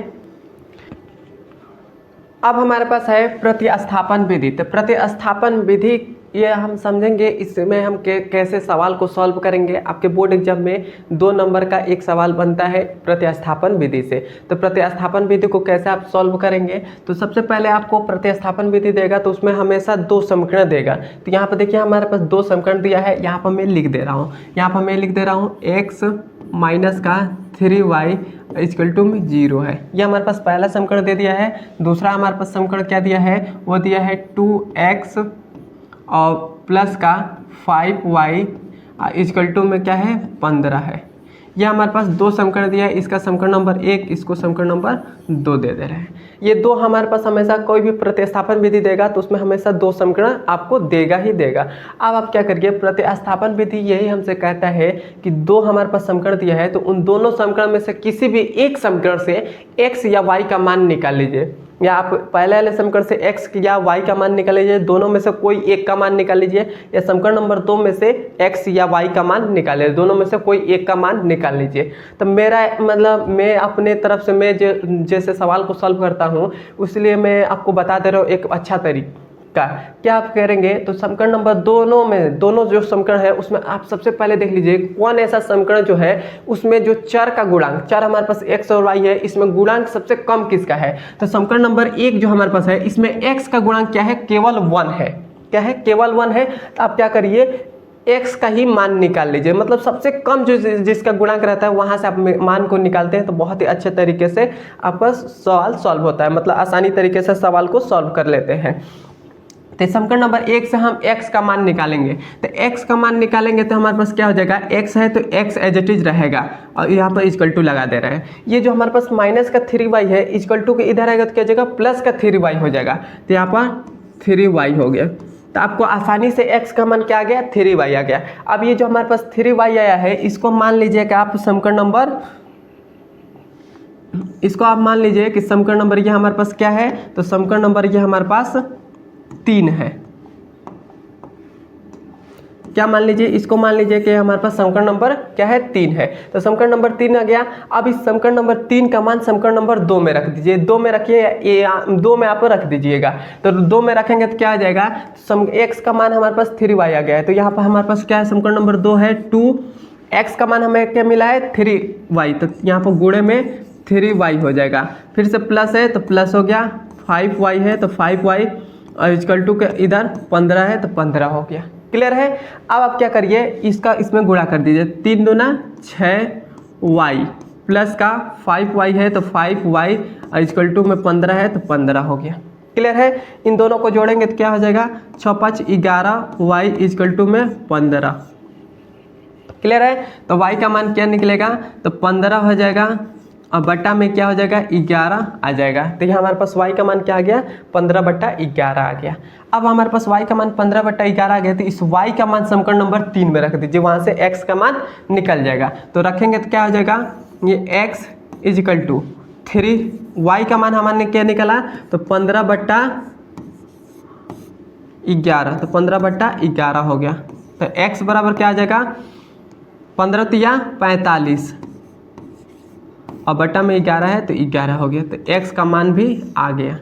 अब हमारे पास है प्रतिस्थापन विधि। तो प्रतिस्थापन विधि ये हम समझेंगे, इसमें हम कैसे सवाल को सॉल्व करेंगे। आपके बोर्ड एग्जाम में 2 नंबर का एक सवाल बनता है प्रतिस्थापन विधि से। तो प्रतिस्थापन विधि को कैसे आप सॉल्व करेंगे, तो सबसे पहले आपको प्रतिस्थापन विधि देगा तो उसमें हमेशा 2 समीकरण देगा। तो यहाँ पर देखिए हमारे पास 2 समीकरण दिया है, यहाँ पर मैं लिख दे रहा हूँ, यहाँ पर मैं लिख दे रहा हूँ x माइनस का 3y इक्वल टू में 0 है। ये हमारे पास पहला समीकरण दे दिया है। दूसरा हमारे पास समीकरण क्या दिया है, वो दिया है 2x और प्लस का 5y इक्वल टू में क्या है 15 है। यह हमारे पास 2 समीकरण दिया है। इसका समीकरण नंबर 1, इसको समीकरण नंबर 2 दे रहे हैं। ये 2 हमारे पास हमेशा कोई भी प्रतिस्थापन विधि देगा तो उसमें हमेशा 2 समीकरण आपको देगा ही देगा। अब आप क्या करिए, प्रतिस्थापन विधि यही हमसे कहता है कि 2 हमारे पास समीकरण दिया है तो उन दोनों समीकरण में से किसी भी एक समीकरण से x या y का मान निकाल लीजिए, या आप पहले वाले समीकरण से x या y का मान निकाल लीजिए, दोनों में से कोई एक का मान निकाल लीजिए, या समीकरण नंबर 2 में से x या y का मान निकाल लीजिए, दोनों में से कोई एक का मान निकाल लीजिए। तो मेरा मतलब मैं अपने तरफ से मैं जैसे सवाल को सॉल्व करता हूँ इसलिए मैं आपको बता दे रहा हूँ एक अच्छा तरीका। क्या आप करेंगे, तो समीकरण नंबर दोनों जो समीकरण है उसमें आप सबसे पहले देख लीजिए कौन ऐसा समीकरण जो है उसमें जो चर का गुणांक, चर हमारे पास x और y है, इसमें गुणांक सबसे कम किसका है। तो समीकरण नंबर 1 जो हमारे पास है इसमें x का गुणांक क्या है केवल 1 है, क्या है केवल 1 है। तो आप क्या करिए x का ही मान निकाल लीजिए, मतलब सबसे कम जो जिसका गुणांक रहता है वहां से आप मान को निकालते हैं तो बहुत ही अच्छे तरीके से आपका सवाल सॉल्व होता है, मतलब आसानी तरीके से सवाल को सॉल्व कर लेते हैं। तो समीकरण नंबर 1 से हम x का मान निकालेंगे। तो x का मान निकालेंगे तो हमारे पास क्या हो जाएगा, x है तो x एज इट इज रहेगा और यहाँ पर इक्वल टू लगा दे रहे हैं। ये जो हमारे पास माइनस का 3y है इक्वल टू के इधर आएगा तो क्या हो जाएगा प्लस का 3y हो जाएगा। तो यहाँ पर 3y हो गया। तो आपको आसानी से x का मान क्या आ गया 3y आ गया। अब ये जो हमारे पास 3y आया है इसको मान लीजिए कि आप समीकरण नंबर, इसको आप मान लीजिए कि समीकरण नंबर ये हमारे पास क्या है, तो समीकरण नंबर ये हमारे पास 3 है। क्या मान लीजिए, इसको मान लीजिए कि हमारे पास समीकरण नंबर क्या है 3 है। तो समीकरण नंबर 3 आ गया। अब इस समीकरण नंबर 3 का मान समीकरण नंबर 2 में रख दीजिए, 2 में रखिए, ये 2 में आप रख दीजिएगा। तो 2 में रखेंगे तो क्या आ जाएगा, x का मान हमारे पास 3y आ गया है। तो यहाँ पर हमारे पास क्या है समीकरण नंबर 2 है 2, x का मान हमें क्या मिला है 3y, तो यहाँ पर गुणे में 3y हो जाएगा। फिर से प्लस है तो प्लस हो गया, 5y है तो 5y और इक्वल टू के इधर 15 है तो 15 हो गया। क्लियर है। अब आप क्या करिए, इसका इसमें गुणा कर दीजिए। 3 दूना 6y प्लस का 5y है तो 5y और इक्वल टू में 15 है तो 15 हो गया। क्लियर है। इन दोनों को जोड़ेंगे तो क्या हो जाएगा, 6 5 11 y इक्वल टू में 15। क्लियर है। तो y का मान क्या निकलेगा, तो 15 हो जाएगा और बट्टा में क्या हो जाएगा, 11 आ जाएगा। तो यहाँ हमारे पास y का मान क्या आ गया, 15/11 आ गया। अब हमारे पास y का मान 15/11 आ गया, तो इस y का मान समीकरण नंबर 3 में रख दीजिए, वहाँ से x का मान निकल जाएगा। तो रखेंगे तो क्या हो जाएगा, ये x इक्वल टू 3, y का मान हमारे क्या निकला, तो 15/11, तो 15/11 हो गया। तो x बराबर क्या आ जाएगा, 15 तिया 45 और बटा में 11 है तो 11 हो गया। तो x का मान भी आ गया।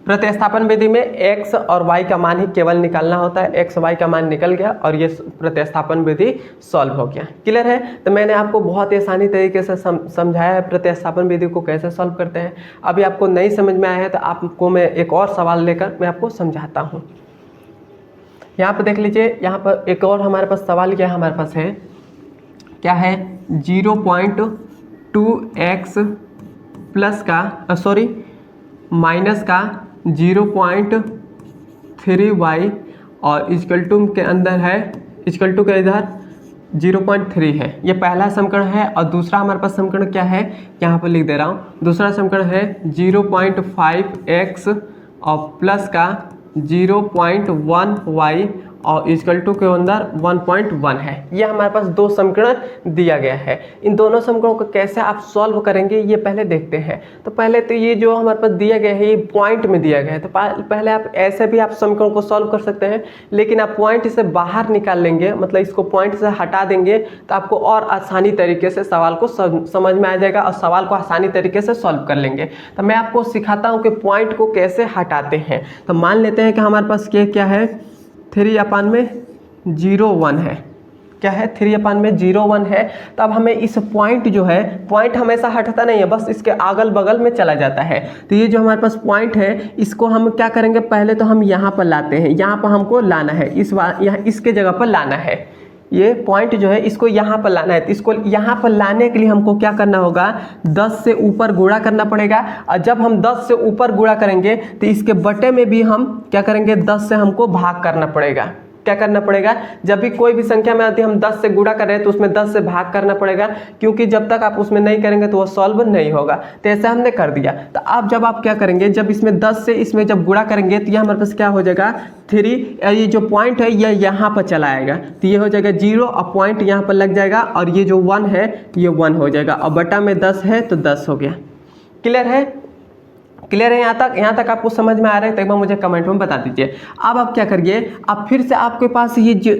प्रतिस्थापन विधि में x और y का मान ही केवल निकालना होता है। x y का मान निकल गया और ये प्रतिस्थापन विधि सॉल्व हो गया। क्लियर है। तो मैंने आपको बहुत ही आसानी तरीके से समझाया है प्रतिस्थापन विधि को कैसे सॉल्व करते हैं। अभी आपको नहीं समझ में आया है तो आपको मैं एक और सवाल लेकर मैं आपको समझाता हूँ। यहाँ पर देख लीजिए, यहाँ पर एक और हमारे पास सवाल क्या हमारे पास है, क्या है 0.2x प्लस का माइनस का 0.3y और इक्वल टू के अंदर है, इक्वल टू के इधर 0.3 है। ये पहला समीकरण है। और दूसरा हमारे पास समीकरण क्या है, यहाँ पर लिख दे रहा हूँ। दूसरा समीकरण है 0.5x और प्लस का 0.1y और इक्वल टू के अंदर 1.1 है। ये हमारे पास दो समीकरण दिया गया है। इन दोनों समीकरणों को कैसे आप सॉल्व करेंगे ये पहले देखते हैं। तो पहले तो ये जो हमारे पास दिया गया है ये पॉइंट में दिया गया है। तो पहले आप ऐसे भी आप समीकरणों को सॉल्व कर सकते हैं, लेकिन आप पॉइंट से बाहर निकाल लेंगे, मतलब इसको पॉइंट से हटा देंगे तो आपको और आसानी तरीके से सवाल को समझ में आ जाएगा और सवाल को आसानी तरीके से सॉल्व कर लेंगे। तो मैं आपको सिखाता हूँ कि पॉइंट को कैसे हटाते हैं। तो मान लेते हैं कि हमारे पास ये क्या है, 3/0 है। क्या है, 3/0 है। तो अब हमें इस पॉइंट जो है, पॉइंट हमेशा हटता नहीं है, बस इसके अगल बगल में चला जाता है। तो ये जो हमारे पास पॉइंट है इसको हम क्या करेंगे, पहले तो हम यहाँ पर लाते हैं, यहाँ पर हमको लाना है, यहाँ इसके जगह पर लाना है। ये पॉइंट जो है इसको यहाँ पर लाना है। तो इसको यहाँ पर लाने के लिए हमको क्या करना होगा, 10 से ऊपर गुणा करना पड़ेगा। और जब हम 10 से ऊपर गुणा करेंगे तो इसके बटे में भी हम क्या करेंगे, 10 से हमको भाग करना पड़ेगा। क्या करना पड़ेगा, जब भी कोई भी संख्या में आती है हम 10 से गुणा कर रहे हैं तो उसमें 10 से भाग करना पड़ेगा, क्योंकि जब तक आप उसमें नहीं करेंगे तो वो सॉल्व नहीं होगा। तो ऐसा हमने कर दिया। तो अब जब आप क्या करेंगे, जब इसमें 10 से इसमें जब गुणा करेंगे तो ये हमारे पास क्या हो जाएगा, 3, ये जो पॉइंट है ये यहाँ पर चला आएगा। तो ये हो जाएगा 0 और पॉइंट यहाँ पर लग जाएगा और ये जो 1 है ये 1 हो जाएगा और बटा में 10 है तो 10 हो गया। क्लियर है। क्लियर है। यहाँ तक आपको समझ में आ रहा है तो एक बार मुझे कमेंट में बता दीजिए। अब आप क्या करिए, अब फिर से आपके पास ये जो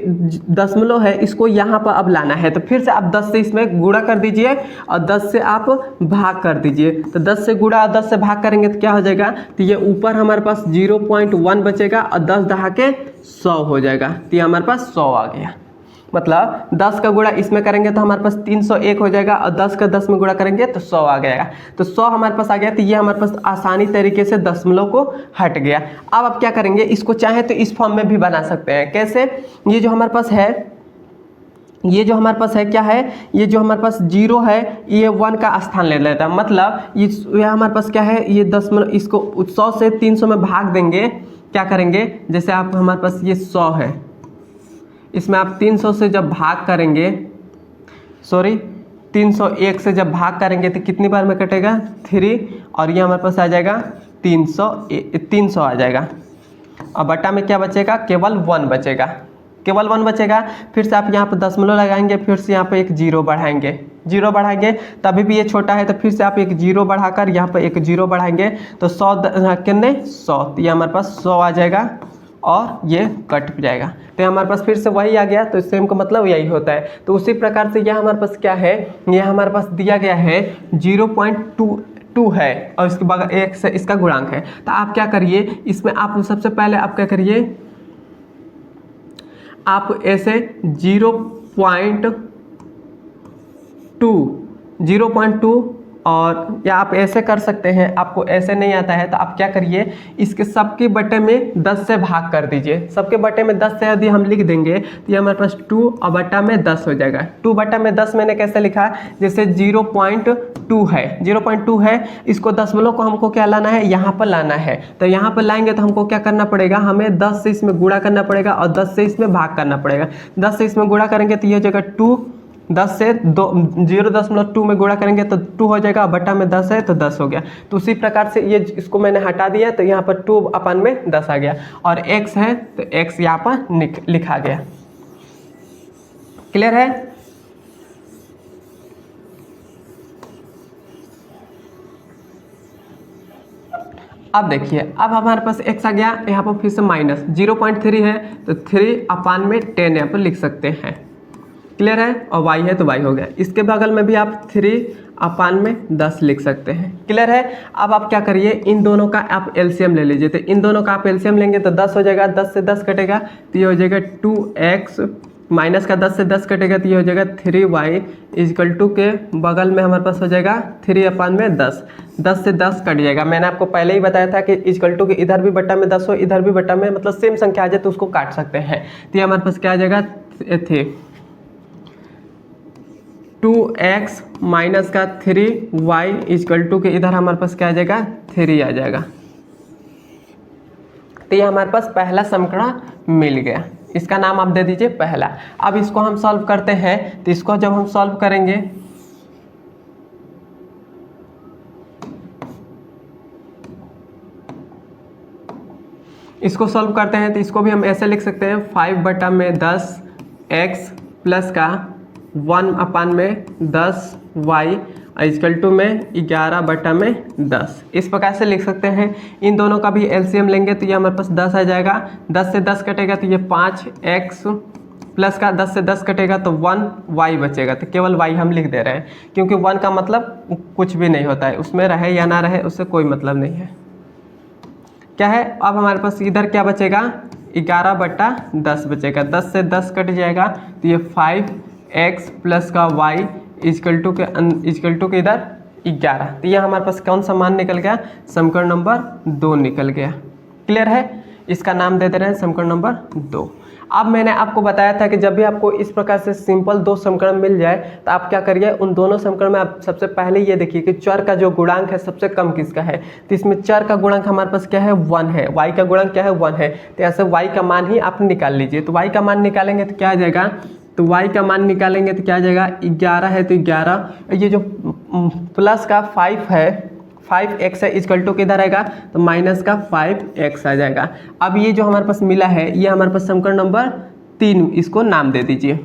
दशमलव है इसको यहाँ पर अब लाना है। तो फिर से आप 10 से इसमें गुणा कर दीजिए और 10 से आप भाग कर दीजिए। तो 10 से गुणा और 10 से भाग करेंगे तो क्या हो जाएगा, तो ये ऊपर हमारे पास 0.1 बचेगा और 10 दहा के 100 हो जाएगा। तो ये हमारे पास 100 आ गया। मतलब 10 का गुणा इसमें करेंगे तो हमारे पास 301 हो जाएगा और 10 का 10 में गुणा करेंगे तो 100 आ जाएगा। तो 100 हमारे पास आ गया। तो ये हमारे पास आसानी तरीके से दशमलव को हट गया। अब आप क्या करेंगे, इसको चाहे तो इस फॉर्म में भी बना सकते हैं। कैसे, ये जो हमारे पास है, ये जो हमारे पास है क्या है, ये जो हमारे पास 0 है ये 1 का स्थान ले लेता है। मतलब ये हमारे पास क्या है, ये दशमलव, इसको 100 से 300 में भाग देंगे। क्या करेंगे, जैसे आप हमारे पास ये 100 है, इसमें आप 300 से जब भाग करेंगे, 301 से जब भाग करेंगे तो कितनी बार में कटेगा, 3, और ये हमारे पास आ जाएगा 300 आ जाएगा। और बटा में क्या बचेगा, केवल 1 बचेगा, केवल 1 बचेगा। फिर से आप यहाँ पर दशमलव लगाएंगे, फिर से यहाँ पर एक 0 बढ़ाएंगे, 0 बढ़ाएंगे, तभी भी ये छोटा है तो फिर से आप एक 0 बढ़ाकर यहाँ पर एक 0 बढ़ाएंगे तो 100 कितने 100, तो ये हमारे पास 100 आ जाएगा और ये कट जाएगा। तो हमारे पास फिर से वही आ गया। तो सेम का मतलब यही होता है। तो उसी प्रकार से यह हमारे पास क्या है, यह हमारे पास दिया गया है 0.22 है और इसके बगल 1 से इसका गुणांक है। तो आप क्या करिए, इसमें आप सबसे पहले आप क्या करिए, आप ऐसे 0.2 और या आप ऐसे कर सकते हैं, आपको ऐसे नहीं आता है तो आप क्या करिए, इसके सबके बटे में 10 से भाग कर दीजिए। सबके बटे में 10 से यदि हम लिख देंगे तो ये हमारे पास 2 और बटा में 10 हो जाएगा। 2 बटा में 10 मैंने कैसे लिखा, जैसे 0.2 है, 0.2 है, इसको दशमलव को हमको क्या लाना है, यहाँ पर लाना है। तो यहाँ पर लाएंगे तो हमको क्या करना पड़ेगा, हमें 10 से इसमें गुणा करना पड़ेगा और 10 से इसमें भाग करना पड़ेगा। 10 से इसमें गुणा करेंगे तो ये हो जाएगा 2, 10 से 0.2 में गुणा करेंगे तो 2 हो जाएगा, बटा में 10 है तो 10 हो गया। तो उसी प्रकार से ये इसको मैंने हटा दिया तो यहाँ पर 2 अपन में 10 आ गया, और x है तो x यहाँ पर लिखा गया। क्लियर है? अब देखिए, अब हमारे पास x आ गया, यहाँ पर फिर से माइनस 0.3 है तो 3/10 यहाँ पर लिख सकते हैं। क्लियर है? और y है तो y हो गया। इसके बगल में भी आप 3/10 लिख सकते हैं। क्लियर है? अब आप क्या करिए, इन दोनों का आप एलसीएम ले लीजिए। तो इन दोनों का आप एलसीएम लेंगे तो 10 हो जाएगा, 10 से 10 कटेगा तो ये हो जाएगा 2x, माइनस का 10 से 10 कटेगा तो ये हो जाएगा 3y इक्वल टू के बगल में हमारे पास हो जाएगा 3/10। 10 से 10 कट जाएगा। मैंने आपको पहले ही बताया था कि इक्वल टू के इधर भी बट्टा में 10 हो, इधर भी बट्टा में, मतलब सेम संख्या आ जाए तो उसको काट सकते हैं। तो ये हमारे पास क्या आ जाएगा, 2x माइनस का 3y इक्वल टू के इधर हमारे पास क्या आ जाएगा, 3 आ जाएगा। तो ये हमारे पास पहला समीकरण मिल गया। इसका नाम आप दे दीजिए पहला। अब इसको हम सॉल्व करते हैं, तो इसको जब हम सॉल्व करेंगे इसको सॉल्व करते हैं तो इसको भी हम ऐसे लिख सकते हैं, 5/10 x प्लस का 1/10 y इक्वल टू में 11/10। इस प्रकार से लिख सकते हैं। इन दोनों का भी एलसीएम लेंगे तो ये हमारे पास 10 आ जाएगा। 10 से 10 कटेगा तो ये 5x प्लस का 10 से 10 कटेगा तो 1y बचेगा। तो केवल y हम लिख दे रहे हैं, क्योंकि 1 का मतलब कुछ भी नहीं होता है, उसमें रहे या ना रहे उससे कोई मतलब नहीं है। क्या है, अब हमारे पास इधर क्या बचेगा, 11/10 बचेगा। 10 से 10 कट जाएगा तो ये 5x प्लस का y इक्वल टू के इधर 11। तो ये हमारे पास कौन सा मान निकल गया, समीकरण नंबर 2 निकल गया। क्लियर है? इसका नाम दे दे रहे हैं समीकरण नंबर 2। अब मैंने आपको बताया था कि जब भी आपको इस प्रकार से सिंपल 2 समीकरण मिल जाए तो आप क्या करिए, उन दोनों समीकरण में आप सबसे पहले ये देखिए कि चर का जो गुणांक है सबसे कम किसका है। तो इसमें चर का गुणांक हमारे पास क्या है, 1 है। y का गुणांक क्या है, 1 है। तो ऐसे y का मान ही आप निकाल लीजिए। तो y का मान निकालेंगे तो क्या आ जाएगा, तो y का मान निकालेंगे तो क्या आ जाएगा, 11 है तो 11, ये जो प्लस का 5 है, 5x है इक्वल टू किधर आएगा, तो माइनस का 5x आ जाएगा। अब ये जो हमारे पास मिला है ये हमारे पास समीकरण नंबर 3, इसको नाम दे दीजिए।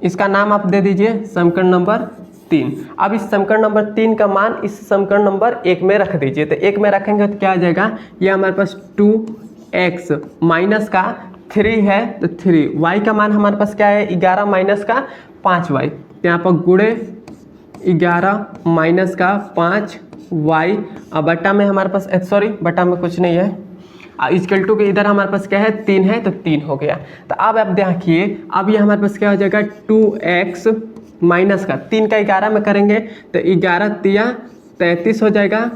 इसका नाम आप दे दीजिए समीकरण नंबर 3। अब इस समीकरण नंबर 3 का मान इस समीकरण नंबर 1 में रख दीजिए। तो 1 में रखेंगे तो क्या आ जाएगा, ये हमारे पास 2x माइनस का 3 है तो 3, y का मान हमारे पास क्या है, 11 माइनस का 5y। तो यहाँ पर गुणे 11 माइनस का 5y और बटा में हमारे पास, सॉरी बटा में कुछ नहीं है, इक्वल टू के इधर हमारे पास क्या है, 3 है तो 3 हो गया। तो अब आप देखिए, अब ये हमारे पास क्या हो जाएगा, 2x माइनस का 3 का 11 में करेंगे तो 11 तिया 33 हो जाएगा।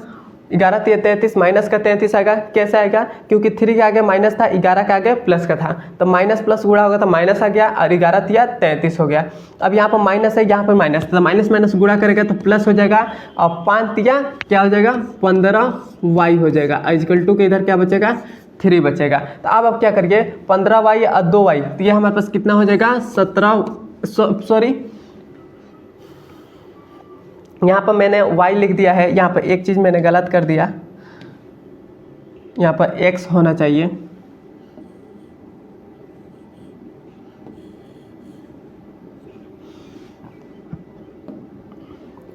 11 तिया 33 माइनस का 33 आएगा। कैसे आएगा, क्योंकि 3 के आगे माइनस था, 11 के आगे प्लस का था, तो माइनस प्लस गुणा होगा तो माइनस आ गया और 11 तिया 33 हो गया। अब यहाँ पर माइनस है, यहाँ पर माइनस, तो माइनस माइनस गुणा करेगा तो प्लस हो जाएगा और 5 तिया क्या हो जाएगा, 15y हो जाएगा। इक्वल टू के इधर क्या बचेगा, 3 बचेगा। तो अब आप क्या करिए, 15y और 2y, तो ये हमारे पास कितना हो जाएगा, 17, सॉरी यहाँ पर मैंने y लिख दिया है, यहाँ पर एक चीज़ मैंने गलत कर दिया, यहाँ पर x होना चाहिए।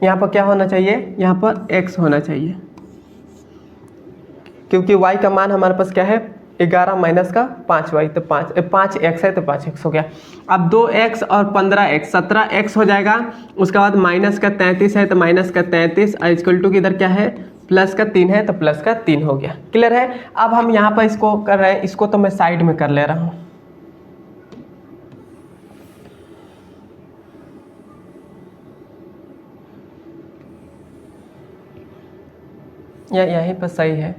यहाँ पर क्या होना चाहिए, यहाँ पर x होना चाहिए, क्योंकि y का मान हमारे पास क्या है, 11 माइनस का 5y, तो 5x है तो 5x हो गया। अब 2x और 15x 17x हो जाएगा। उसके बाद माइनस का 33 है तो माइनस का 33 और इक्वल टू की इधर क्या है, प्लस का 3 है तो प्लस का 3 हो गया। क्लियर है? अब हम यहाँ पर इसको कर रहे हैं, इसको तो मैं साइड में कर ले रहा हूँ। या यहीं पर सही है।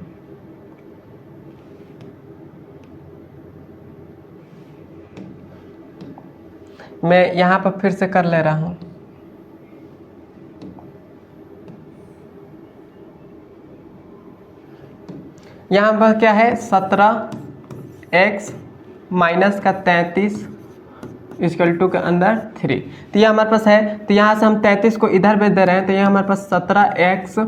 मैं यहाँ पर फिर से कर ले रहा हूँ। यहाँ पर क्या है 17x माइनस का 33 इक्वल टू के अंदर 3। तो यह हमारे पास है, तो यहाँ से हम 33 को इधर भेज दे रहे हैं, तो यह हमारे पास 17x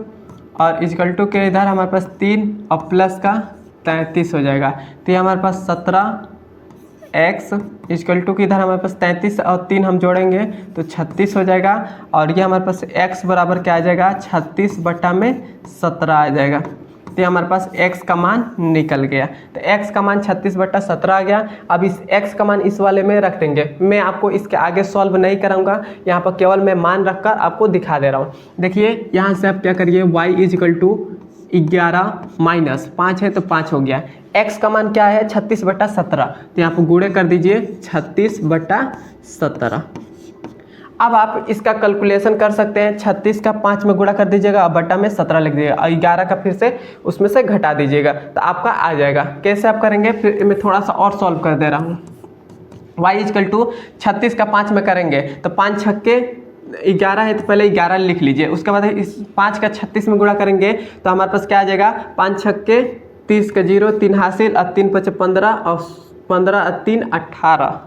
और इक्वल टू के इधर हमारे पास 3 और प्लस का 33 हो जाएगा। तो यह हमारे पास 17x इक्वल टू के इधर हमारे पास 33 और 3 हम जोड़ेंगे तो 36 हो जाएगा। और ये हमारे पास x बराबर क्या आ जाएगा 36/17 आ जाएगा। तो हमारे पास x का मान निकल गया। तो x का मान 36/17 आ गया। अब इस x का मान इस वाले में रख देंगे। मैं आपको इसके आगे सॉल्व नहीं कराऊंगा, यहाँ पर केवल मैं मान रखकर आपको दिखा दे रहा हूँ। देखिए यहाँ से आप क्या करिए, y इक्वल टू 11 माइनस 5 है तो 5 हो गया। x का मान क्या है 36/17, तो यहाँ पर गुणे कर दीजिए 36/17। अब आप इसका कैलकुलेशन कर सकते हैं। 36 का 5 में गुणा कर दीजिएगा और बटा में 17 लिख दीजिएगा और 11 का फिर से उसमें से घटा दीजिएगा तो आपका आ जाएगा। कैसे आप करेंगे, फिर मैं थोड़ा सा और सॉल्व कर दे रहा हूँ। y इक्वल टू 36 का 5 में करेंगे तो 5 छक्के 11 है तो पहले 11 लिख लीजिए। उसके बाद इस 5 का 36 में गुणा करेंगे तो हमारे पास क्या आ जाएगा 5 छक्के 30 का 0, 3 हासिल और 3 5 15 और 15 और 3 18।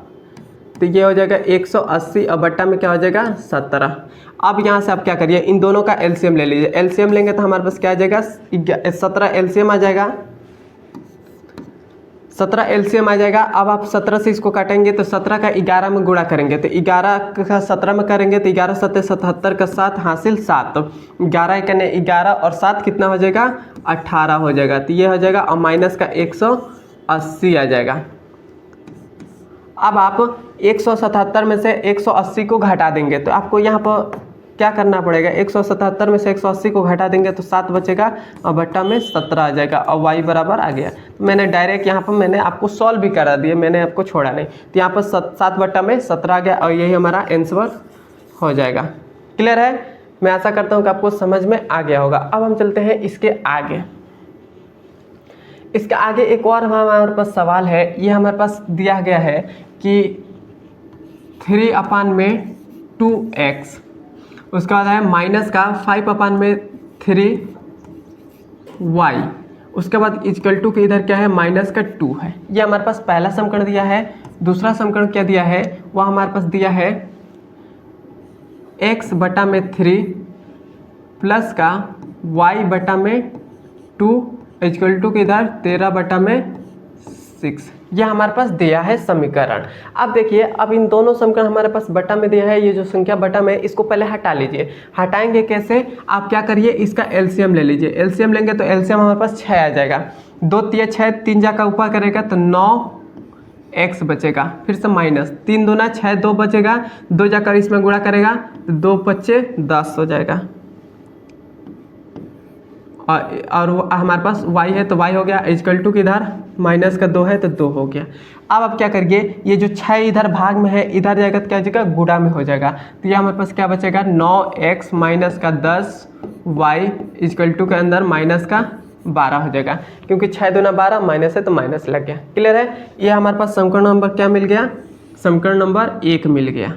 तो ये हो जाएगा 180 और बट्टा में क्या हो जाएगा 17। अब यहाँ से आप क्या करिए, इन दोनों का एलसीएम ले लीजिए। एलसीएम लेंगे तो हमारे पास क्या आ जाएगा 17 एलसीएम आ जाएगा, 17 एलसीएम आ जाएगा। अब आप 17 से इसको काटेंगे तो 17 का 11 में गुणा करेंगे तो 11 का 17 में करेंगे तो 11 7 77 का 7 हासिल 7। 11 कने 11 और 7 कितना हो जाएगा 18 हो जाएगा। तो ये हो जाएगा और माइनस का 180 आ जाएगा। अब आप 177 में से 180 को घटा देंगे तो आपको यहाँ पर क्या करना पड़ेगा, 177 में से 180 को घटा देंगे तो 7 बचेगा और बट्टा में 17 आ जाएगा और y बराबर आ गया। तो मैंने डायरेक्ट यहाँ पर मैंने आपको सॉल्व भी करा दिया, मैंने आपको छोड़ा नहीं। तो यहाँ पर 7 बट्टा में 17 आ गया और यही हमारा आंसर हो जाएगा। क्लियर है, मैं आशा करता हूँ कि आपको समझ में आ गया होगा। अब हम चलते हैं इसके आगे। इसके आगे एक और हमारे पास सवाल है। ये हमारे पास दिया गया है कि 3/2x, उसके बाद है माइनस का 5/3y, उसके बाद इक्वल टू के इधर क्या है माइनस का 2 है। ये हमारे पास पहला समीकरण दिया है। दूसरा समीकरण क्या दिया है, वह हमारे पास दिया है x/3 प्लस का y/2 इक्वल टू के इधर 13/6। यह हमारे पास दिया है समीकरण। अब देखिए, अब इन दोनों समीकरण हमारे पास बटा में दिया है। ये जो संख्या बटा में, इसको पहले हटा लीजिए। हटाएंगे कैसे, आप क्या करिए, इसका एलसीएम ले लीजिए। एलसीएम लेंगे तो एलसीएम हमारे पास 6 आ जाएगा। 2 तिया 6, 3 जा का ऊपर करेगा तो 9x बचेगा। फिर से माइनस 3 दूना 6, 2 बचेगा। 2 जाकर इसमें गुणा करेगा तो 2 5 10 हो जाएगा। और हमारे पास y है तो y हो गया इक्वल टू किधर माइनस का 2 है तो 2 हो गया। अब आप क्या करिए, ये जो 6 इधर भाग में है इधर जाएगा तो क्या हो जाएगा गुणा में हो जाएगा। तो ये हमारे पास क्या बचेगा 9x माइनस का 10 y इक्वल टू के अंदर माइनस का 12 हो जाएगा, क्योंकि 6 दूना 12 माइनस है तो माइनस लग गया। क्लियर है, ये हमारे पास समीकरण नंबर क्या मिल गया, समीकरण नंबर 1 मिल गया।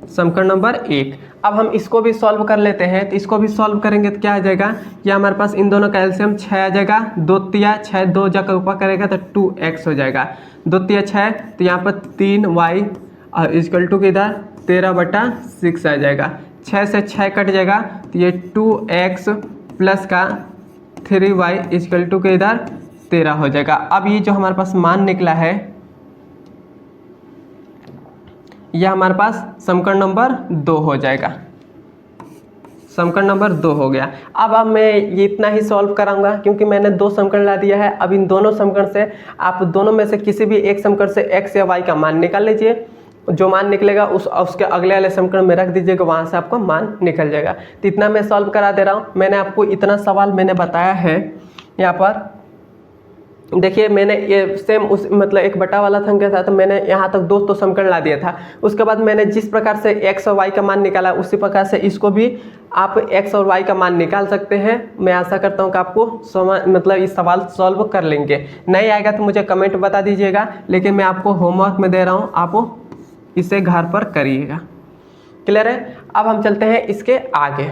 समीकरण नंबर 1। अब हम इसको भी सॉल्व कर लेते हैं। तो इसको भी सॉल्व करेंगे तो क्या आ जाएगा, ये हमारे पास इन दोनों का एलसीएम 6 आ जाएगा। 2 तिया 6, 2 जाकर ऊपर करेगा तो 2x हो जाएगा। 2 तिया 6 तो यहाँ पर 3y और इक्वल टू के इधर 13/6 आ जाएगा। 6 से 6 कट जाएगा तो ये 2x प्लस का 3y इक्वल टू के इधर 13 हो जाएगा। अब ये जो हमारे पास मान निकला है, यह हमारे पास समीकरण नंबर 2 हो जाएगा। समीकरण नंबर 2 हो गया। अब मैं ये इतना ही सॉल्व कराऊंगा, क्योंकि मैंने 2 समीकरण ला दिया है। अब इन दोनों समीकरण से आप दोनों में से किसी भी एक समीकरण से x या y का मान निकाल लीजिए। जो मान निकलेगा उसके अगले वाले समीकरण में रख दीजिएगा, वहाँ से आपका मान निकल जाएगा। तो इतना मैं सॉल्व करा दे रहा हूँ। मैंने आपको इतना सवाल मैंने बताया है यहाँ पर देखिए मैंने ये सेम उस मतलब एक बटा वाला संख्या था तो मैंने यहाँ तक दो तो समीकरण ला दिया था। उसके बाद मैंने जिस प्रकार से x और y का मान निकाला उसी प्रकार से इसको भी आप x और y का मान निकाल सकते हैं। मैं आशा करता हूँ कि आपको मतलब इस सवाल सॉल्व कर लेंगे। नहीं आएगा तो मुझे कमेंट बता दीजिएगा, लेकिन मैं आपको होमवर्क में दे रहा हूँ, आप इसे घर पर करिएगा। क्लियर है। अब हम चलते हैं इसके आगे।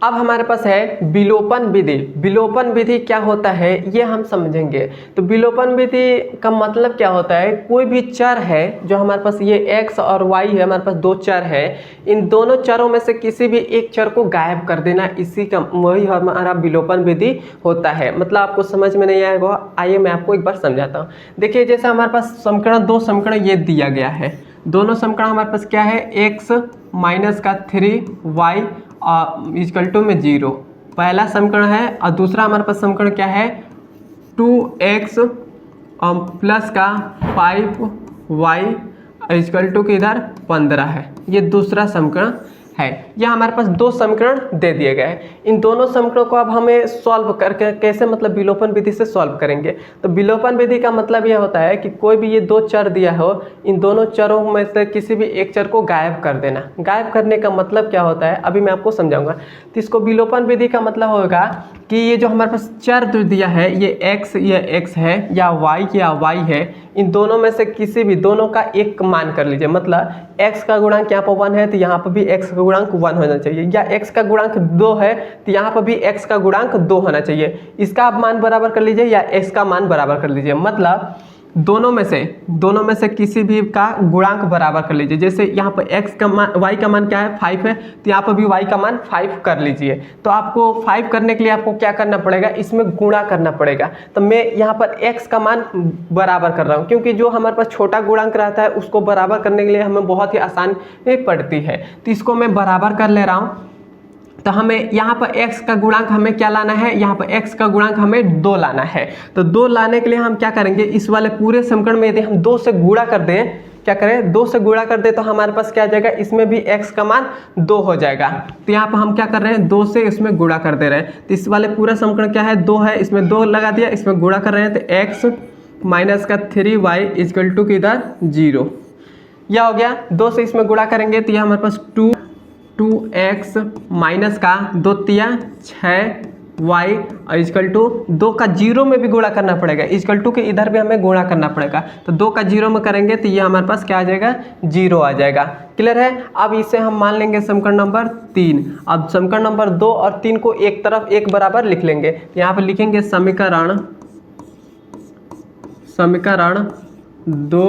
अब हमारे पास है विलोपन विधि। विलोपन विधि क्या होता है ये हम समझेंगे। तो विलोपन विधि का मतलब क्या होता है, कोई भी चर है जो हमारे पास ये x और y है, हमारे पास दो चर है, इन दोनों चरों में से किसी भी एक चर को गायब कर देना, इसी का वही हमारा विलोपन विधि होता है। मतलब आपको समझ में नहीं आएगा, आइए मैं आपको एक बार समझाता हूँ। देखिए जैसे हमारे पास समीकरण दो समीकरण ये दिया गया है, दोनों समीकरण हमारे पास क्या है, x माइनस का 3y इक्वल टू में 0 पहला समीकरण है, और दूसरा हमारे पास समीकरण क्या है 2x प्लस का 5y इक्वल टू के इधर 15 है, ये दूसरा समीकरण है। यह हमारे पास दो समीकरण दे दिए गए हैं। इन दोनों समीकरणों को अब हमें सॉल्व करके कैसे मतलब विलोपन विधि से सॉल्व करेंगे। तो विलोपन विधि का मतलब यह होता है कि कोई भी ये दो चर दिया हो, इन दोनों चरों में से किसी भी एक चर को गायब कर देना। गायब करने का मतलब क्या होता है अभी मैं आपको समझाऊंगा। तो इसको विलोपन विधि का मतलब होगा कि ये जो हमारे पास चर जो दिया है, ये x है या y है, इन दोनों में से किसी भी दोनों का एक मान कर लीजिए। मतलब x का गुणांक यहाँ पर 1 है तो यहाँ पर भी x का गुणांक 1 होना चाहिए, या x का गुणांक 2 है तो यहाँ पर भी x का गुणांक 2 होना चाहिए। इसका आप मान बराबर कर लीजिए या x का मान बराबर कर लीजिए। मतलब दोनों में से किसी भी का गुणांक बराबर कर लीजिए। जैसे यहाँ पर x का मान y का मान क्या है 5 है, तो यहाँ पर भी y का मान 5 कर लीजिए। तो आपको 5 करने के लिए आपको क्या करना पड़ेगा, इसमें गुणा करना पड़ेगा। तो मैं यहाँ पर x का मान बराबर कर रहा हूँ, क्योंकि जो हमारे पास छोटा गुणांक रहता है उसको बराबर करने के लिए हमें बहुत ही आसानी पड़ती है। तो इसको मैं बराबर कर ले रहा हूँ। तो हमें यहाँ पर x का गुणांक हमें क्या लाना है, यहाँ पर x का गुणांक हमें 2 लाना है। तो 2 लाने के लिए हम क्या करेंगे, इस वाले पूरे समीकरण में यदि हम 2 से गुणा कर दें, क्या करें 2 से गुणा कर दे तो हमारे पास क्या आ जाएगा, इसमें भी x का मान 2 हो जाएगा। तो यहाँ पर हम क्या कर रहे हैं 2 से इसमें गुणा कर दे रहे हैं। तो इस वाले पूरा समीकरण क्या है 2 है, इसमें 2 लगा दिया, इसमें गुणा कर रहे हैं तो x माइनस का 3y इक्वल टू किधर 0। यह हो गया। 2 से इसमें गुणा करेंगे तो यह हमारे पास 2x माइनस का 2 तिया 6y और इक्वल टू 2 का 0 में भी गुणा करना पड़ेगा, इक्वल टू के इधर भी हमें गुणा करना पड़ेगा। तो 2 का 0 में करेंगे तो ये हमारे पास क्या आ जाएगा 0 आ जाएगा। क्लियर है। अब इसे हम मान लेंगे समीकरण नंबर 3। अब समीकरण नंबर 2 और 3 को एक तरफ एक बराबर लिख लेंगे। यहाँ पर लिखेंगे समीकरण 2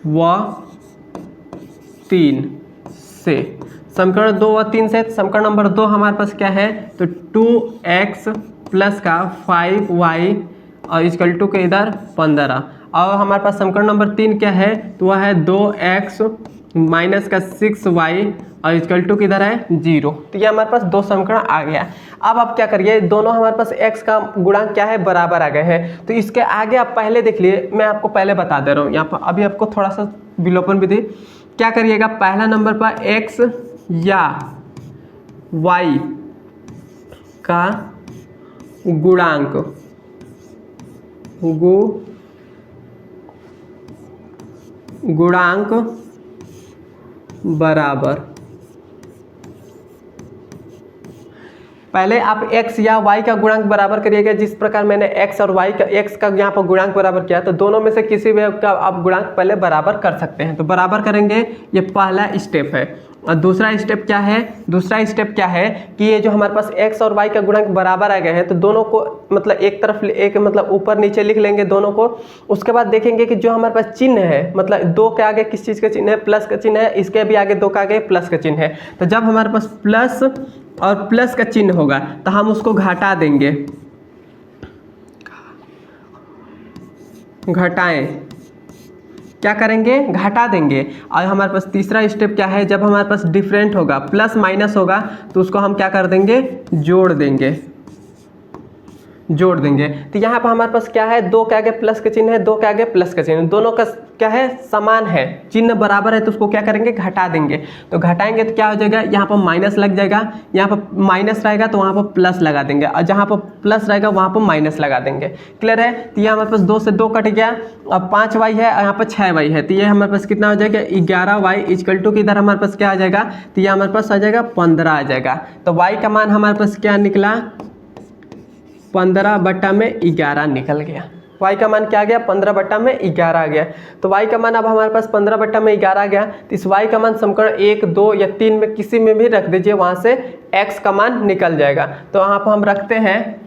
व 3 से, समीकरण 2 व 3 से समीकरण नंबर 2 हमारे पास क्या है, तो 2x प्लस का 5y और इक्वल टू के इधर 15। और हमारे पास समीकरण नंबर 3 क्या है, तो वह है 2x माइनस का 6y और इक्वल टू किधर है 0। तो ये हमारे पास 2 समीकरण आ गया। अब आप क्या करिए, दोनों हमारे पास x का गुणांक क्या है बराबर आ गए हैं। तो इसके आगे आप पहले देख लिए, मैं आपको पहले बता दे रहा हूँ। यहाँ पर अभी आपको थोड़ा सा विलोपन विधि क्या करिएगा, पहला नंबर पर x या y का गुणांक बराबर, पहले आप x या y का गुणांक बराबर करिएगा। जिस प्रकार मैंने x और y का x का यहाँ पर गुणांक बराबर किया, तो दोनों में से किसी भी का आप गुणांक पहले बराबर कर सकते हैं। तो बराबर करेंगे, ये पहला स्टेप है। और दूसरा स्टेप क्या है, दूसरा स्टेप क्या है कि ये जो हमारे पास x और y का गुणांक बराबर आ गए हैं, तो दोनों को मतलब एक तरफ एक मतलब ऊपर नीचे लिख लेंगे दोनों को। उसके बाद देखेंगे कि जो हमारे पास चिन्ह है, मतलब 2 के आगे किस चीज़ का चिन्ह है, प्लस का चिन्ह है, इसके भी आगे 2 के आगे प्लस का चिन्ह है। तो जब हमारे पास प्लस और प्लस का चिन्ह होगा तो हम उसको घटा देंगे, घटाएं, क्या करेंगे घटा देंगे। और हमारे पास तीसरा स्टेप क्या है, जब हमारे पास डिफरेंट होगा प्लस माइनस होगा तो उसको हम क्या कर देंगे जोड़ देंगे। जोड़ देंगे। तो यहाँ पर हमारे पास क्या है, 2 के आगे प्लस का चिन्ह है, 2 के आगे प्लस का चिन्ह, दोनों का क्या है, समान है, चिन्ह बराबर है, तो उसको क्या करेंगे, घटा देंगे। तो घटाएंगे तो क्या हो जाएगा, यहाँ पर माइनस लग जाएगा, यहाँ पर माइनस रहेगा तो वहाँ पर प्लस लगा देंगे, और जहाँ पर प्लस रहेगा वहाँ पर माइनस लगा देंगे। क्लियर है। तो ये हमारे पास 2 से 2 कट गया, अब 5y है और यहाँ पर 6y है, तो ये हमारे पास कितना हो जाएगा, 11y इक्वल टू इधर हमारे पास क्या आ जाएगा, तो ये हमारे पास आ जाएगा 15 आ जाएगा। तो y का मान हमारे पास क्या निकला, 15/11 निकल गया। y का मान क्या आ गया, 15/11 आ गया। तो y का मान अब हमारे पास 15/11 आ गया। तो इस y का मान समीकरण 1, 2 या 3 में किसी में भी रख दीजिए, वहाँ से x का मान निकल जाएगा। तो यहाँ पर हम रखते हैं,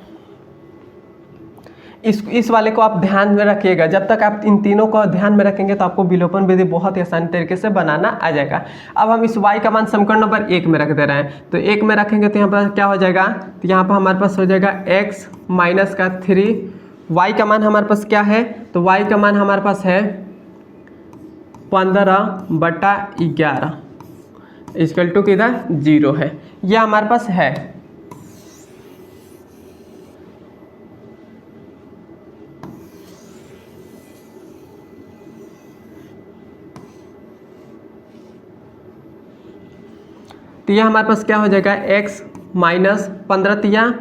इस वाले को आप ध्यान में रखिएगा। जब तक आप इन तीनों को ध्यान में रखेंगे तो आपको विलोपन विधि बहुत ही आसान तरीके से बनाना आ जाएगा। अब हम इस y का मान समीकरण नंबर 1 में रख दे रहे हैं, तो 1 में रखेंगे तो यहाँ पर क्या हो जाएगा, तो यहाँ पर हमारे पास हो जाएगा x माइनस का 3, y का मान हमारे पास क्या है, तो y का मान हमारे पास है 15/11 इक्वल टू किधर 0 है, यह हमारे पास है। तो यह हमारे पास क्या हो जाएगा, x माइनस 15 तिया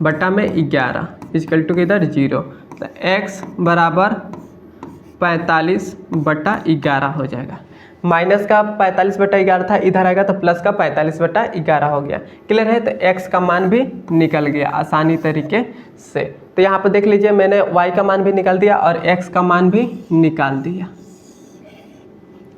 45/11 इक्वल टू किधर 0। तो x बराबर 45/11 हो जाएगा। माइनस का 45/11 था, इधर आएगा तो प्लस का 45/11 हो गया। क्लियर है। तो x का मान भी निकल गया आसानी तरीके से। तो यहाँ पर देख लीजिए, मैंने y का मान भी निकाल दिया और x का मान भी निकाल दिया।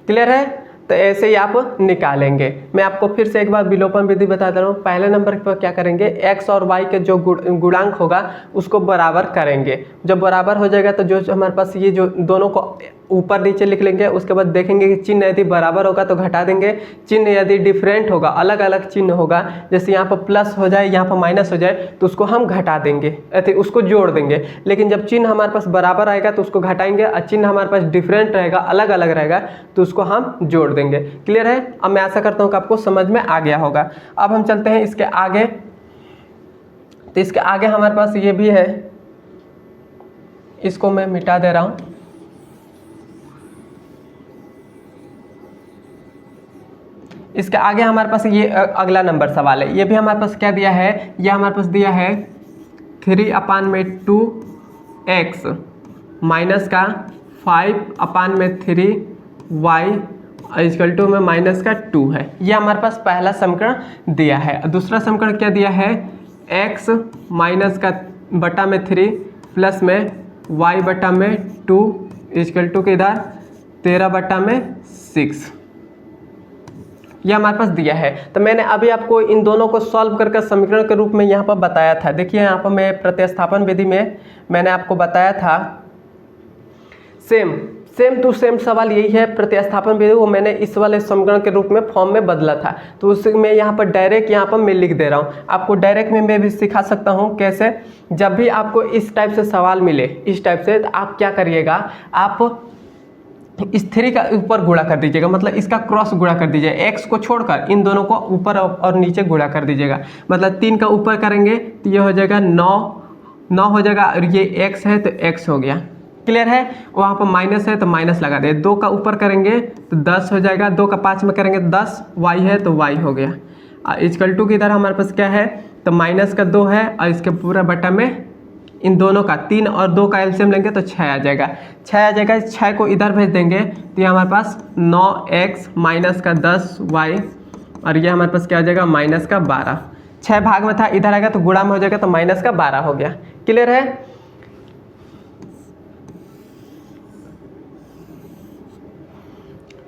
क्लियर है। तो ऐसे ही आप निकालेंगे। मैं आपको फिर से एक बार विलोपन विधि बता दे रहा हूँ। पहले नंबर पर क्या करेंगे, x और y के जो गुणांक होगा उसको बराबर करेंगे। जब बराबर हो जाएगा तो जो हमारे पास ये जो दोनों को ऊपर नीचे लिख लेंगे। उसके बाद देखेंगे कि चिन्ह यदि बराबर होगा तो घटा देंगे, चिन्ह यदि डिफरेंट होगा, अलग अलग चिन्ह होगा, जैसे यहाँ पर प्लस हो जाए, यहाँ पर माइनस हो जाए, तो उसको हम घटा देंगे, उसको जोड़ देंगे। लेकिन जब चिन्ह हमारे पास बराबर आएगा तो उसको घटाएंगे, और चिन्ह हमारे पास डिफरेंट रहेगा, अलग अलग रहेगा, तो उसको हम जोड़ देंगे। क्लियर है। अब मैं आशा करता हूँ कि आपको समझ में आ गया होगा। अब हम चलते हैं इसके आगे। तो इसके आगे हमारे पास ये भी है, इसको मैं मिटा दे रहा हूँ। इसके आगे हमारे पास ये अगला नंबर सवाल है। ये भी हमारे पास क्या दिया है, ये हमारे पास दिया है 3/2x माइनस का 5/3y इक्वल टू में माइनस का 2 है। ये हमारे पास पहला समीकरण दिया है। दूसरा समीकरण क्या दिया है, x माइनस का बटा में 3 प्लस में y बटा में 2 इक्वल टू के इधर 13/6, ये हमारे पास दिया है। तो मैंने अभी आपको इन दोनों को सॉल्व करके समीकरण के रूप में यहाँ पर बताया था। देखिए यहाँ पर मैं प्रतिस्थापन विधि में मैंने आपको बताया था, सेम टू सेम सवाल यही है। प्रतिस्थापन विधि वो मैंने इस वाले समीकरण के रूप में फॉर्म में बदला था, तो उससे मैं यहाँ पर डायरेक्ट यहाँ पर मैं लिख दे रहा हूँ। आपको डायरेक्ट में मैं भी सिखा सकता हूँ कैसे। जब भी आपको इस टाइप से सवाल मिले, इस टाइप से, तो आप क्या करिएगा, आप इस 3 का ऊपर गुणा कर दीजिएगा, मतलब इसका क्रॉस गुणा कर दीजिएगा। x को छोड़कर इन दोनों को ऊपर और नीचे गुणा कर दीजिएगा। मतलब 3 का ऊपर करेंगे तो ये हो जाएगा 9 हो जाएगा, और ये x है तो x हो गया। क्लियर है। वहाँ पर माइनस है तो माइनस लगा दे। 2 का ऊपर करेंगे तो 10 हो जाएगा, 2 का 5 में करेंगे 10, y है तो y हो गया। इक्वल टू की इधर हमारे पास क्या है, तो माइनस का 2 है, और इसके पूरा बटा में इन दोनों का 3 और 2 का एलसीएम लेंगे तो 6 आ जाएगा। 6 को इधर भेज देंगे तो ये हमारे पास 9x माइनस का 10y, और ये हमारे पास क्या हो जाएगा, माइनस का 12। 6 भाग में था, इधर आएगा तो गुणा में हो जाएगा, तो माइनस का 12 हो गया। क्लियर है।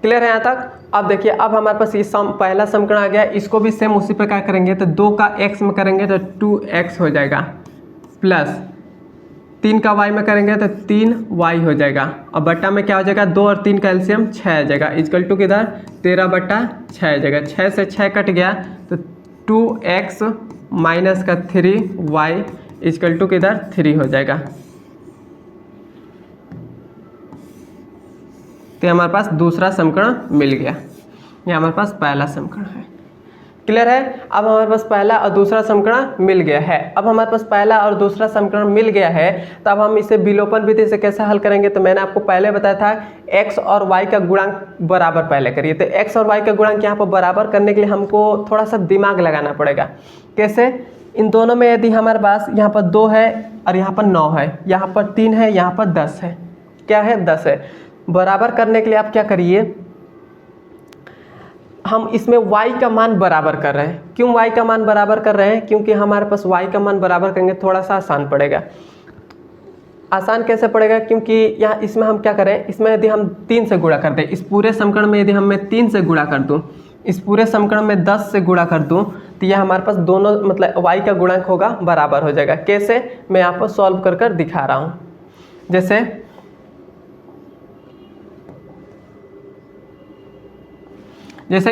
क्लियर है यहाँ तक। अब देखिए, अब हमारे पास ये पहला समीकरण आ गया, इसको भी सेम उसी प्रकार करेंगे। तो 2 का x में करेंगे तो 2x हो जाएगा, प्लस 3 का y में करेंगे तो 3y हो जाएगा, और बट्टा में क्या हो जाएगा, 2 और 3 का एलसीएम 6 आ जाएगा, इक्वल टू किधर 13/6 आ जाएगा। 6 से 6 कट गया तो 2x माइनस का 3y इक्वल टू किधर 3 हो जाएगा। तो हमारे पास दूसरा समीकरण मिल गया, ये हमारे पास पहला समीकरण है। क्लियर है। अब हमारे पास पहला और दूसरा समीकरण मिल गया है। अब हमारे पास पहला और दूसरा समीकरण मिल गया है, तो अब हम इसे विलोपन विधि से कैसे हल करेंगे। तो मैंने आपको पहले बताया था x और y का गुणांक बराबर पहले करिए। तो x और y का गुणांक यहाँ पर बराबर करने के लिए हमको थोड़ा सा दिमाग लगाना पड़ेगा। कैसे, इन दोनों में यदि हमारे पास यहाँ पर 2 है और यहाँ पर 9 है, यहाँ पर 3 है, यहाँ पर 10 है, क्या है 10 है। बराबर करने के लिए आप क्या करिए, हम इसमें y का मान बराबर कर रहे हैं। क्यों y का मान बराबर कर रहे हैं, क्योंकि हमारे पास y का मान बराबर करेंगे थोड़ा सा आसान पड़ेगा। आसान कैसे पड़ेगा, क्योंकि यहाँ इसमें हम क्या करें, इसमें यदि हम 3 से गुणा कर दें, इस पूरे समीकरण में यदि हम मैं 3 से गुणा कर दूँ, इस पूरे समीकरण में 10 से गुणा कर दूँ, तो यह हमारे पास दोनों मतलब y का गुणांक होगा बराबर हो जाएगा। कैसे, मैं यहाँ पर सॉल्व कर कर दिखा रहा हूँ। जैसे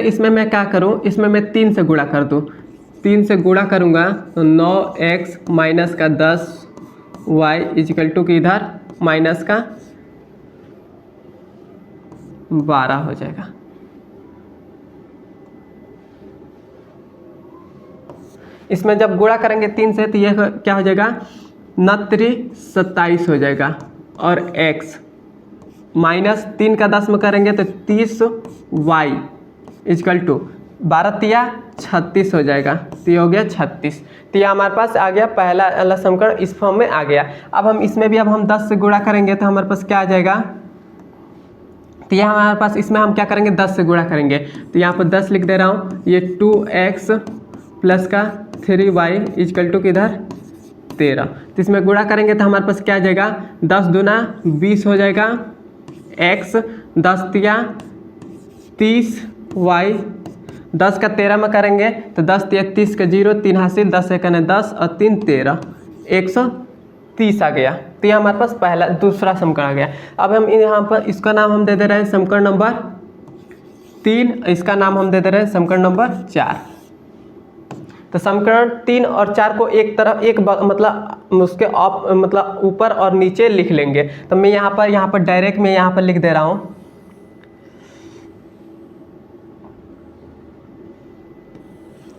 इसमें मैं क्या करूं, इसमें मैं 3 से गुणा कर दूं, 3 से गुणा करूंगा तो 9x माइनस का 10y इजिकल टू कि इधर माइनस का 12 हो जाएगा। इसमें जब गुणा करेंगे 3 से तो यह क्या हो जाएगा, 9 27 हो जाएगा। और x माइनस 3 का 10 में करेंगे तो 30y इजकल टू 12 तिया 36 हो जाएगा। तो ये हो गया 36। तो ये हमारे पास आ गया पहला समीकरण, इस फॉर्म में आ गया। अब हम इसमें भी अब हम 10 से गुणा करेंगे तो हमारे पास क्या आ जाएगा, तो यहाँ हमारे पास इसमें हम क्या करेंगे 10 से गुणा करेंगे। तो यहाँ पर 10 लिख दे रहा हूँ, ये 2x प्लस का 3y इजकल टू किधर 13। तो इसमें गुणा करेंगे तो हमारे पास क्या आ जाएगा, 10 दूना 20 हो जाएगा, x 10 तिया 30 y 10 का 13 में करेंगे तो 10 तिया 30 का 0 3 हासिल 10 एकने 10 और 3 13 130 आ गया। तो ये हमारे पास पहला दूसरा समीकरण आ गया। अब हम यहाँ पर इसका नाम हम दे दे रहे हैं समीकरण नंबर 3, इसका नाम हम दे दे रहे हैं समीकरण नंबर 4। तो समीकरण 3 और 4 को एक तरफ मतलब उसके मतलब ऊपर और नीचे लिख लेंगे। तो मैं यहाँ पर डायरेक्ट मैं यहाँ पर लिख दे रहा हूँ,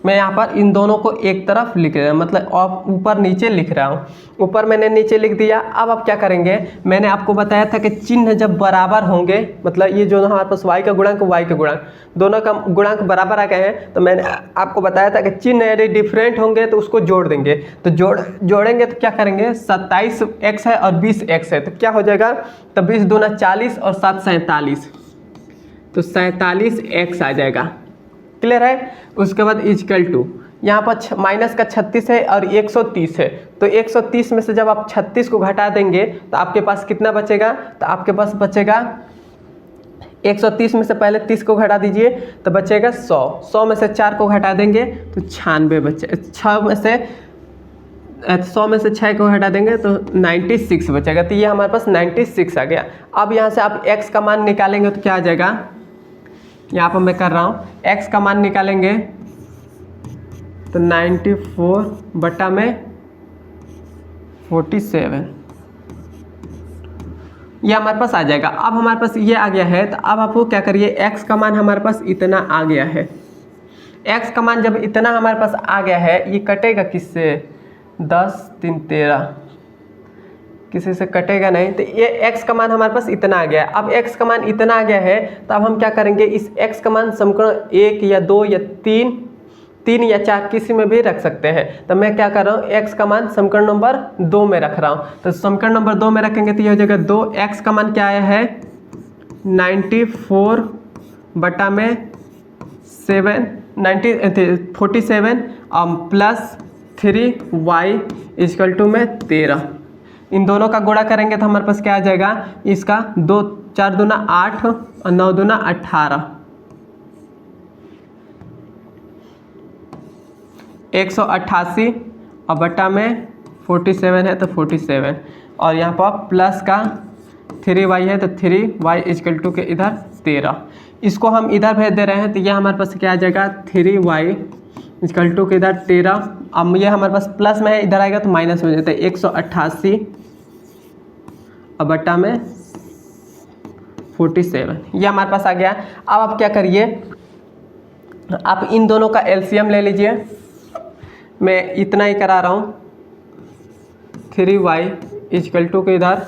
मैं यहाँ पर इन दोनों को एक तरफ लिख रहा हूँ, मतलब ऊपर नीचे लिख रहा हूँ। ऊपर मैंने नीचे लिख दिया। अब आप क्या करेंगे, मैंने आपको बताया था कि चिन्ह जब बराबर होंगे, मतलब ये जो हमारे पास y का गुणांक y का गुणांक दोनों का गुणांक बराबर आ गए हैं, तो मैंने आपको बताया था कि चिन्ह यदि डिफरेंट होंगे तो उसको जोड़ देंगे। तो जोड़ेंगे तो क्या करेंगे, 27x है और 20x है, तो क्या हो जाएगा, तो 20 दूना 40 और 7 47, तो 47x आ जाएगा। क्लियर है। उसके बाद इजकल टू यहाँ पर माइनस का 36 है और 130 है, तो 130 में से जब आप 36 को घटा देंगे तो आपके पास कितना बचेगा, तो आपके पास बचेगा 130 में से पहले 30 को घटा दीजिए तो बचेगा 100 में से 4 को घटा देंगे तो 96 बचे, 6 में से 100 में से 6 को हटा देंगे तो 96 बचेगा। तो ये हमारे पास 96 आ गया। अब यहाँ से आप x का मान निकालेंगे तो क्या आ जाएगा, यहाँ पर मैं कर रहा हूँ, x का मान निकालेंगे तो 94 बटा में 47 ये हमारे पास आ जाएगा। अब हमारे पास ये आ गया है, तो अब आपको क्या करिए, x का मान हमारे पास इतना आ गया है। x का मान जब इतना हमारे पास आ गया है, ये कटेगा किससे, 10 3 13, किसी से कटेगा नहीं। तो ये x का मान हमारे पास इतना आ गया है। अब x का मान इतना आ गया है, तो अब हम क्या करेंगे, इस x का मान समीकरण 1 या 2 या 3 या 4 किसी में भी रख सकते हैं। तो मैं क्या कर रहा हूँ, x का मान समीकरण नंबर 2 में रख रहा हूँ। तो समीकरण नंबर 2 में रखेंगे तो ये हो जाएगा 2, x का मान क्या आया है 94 बटा में 47 प्लस 3y इजकल टू में 13। इन दोनों का गुणा करेंगे तो हमारे पास क्या आ जाएगा, इसका 2 4 दूना 8 और 9 दूना 18, 188 और बटा में 47 है तो 47, और यहाँ पर प्लस का 3y है तो 3y इजकल टू के इधर 13। इसको हम इधर भेज दे रहे हैं तो ये हमारे पास क्या आ जाएगा 3y इजकल टू के इधर 13। अब ये हमारे पास प्लस में है, इधर आएगा तो माइनस हो जाता है, 188 और बटा में 47 ये हमारे पास आ गया। अब आप क्या करिए, आप इन दोनों का एलसीएम ले लीजिए, मैं इतना ही करा रहा हूँ। 3y इक्वल टू के इधर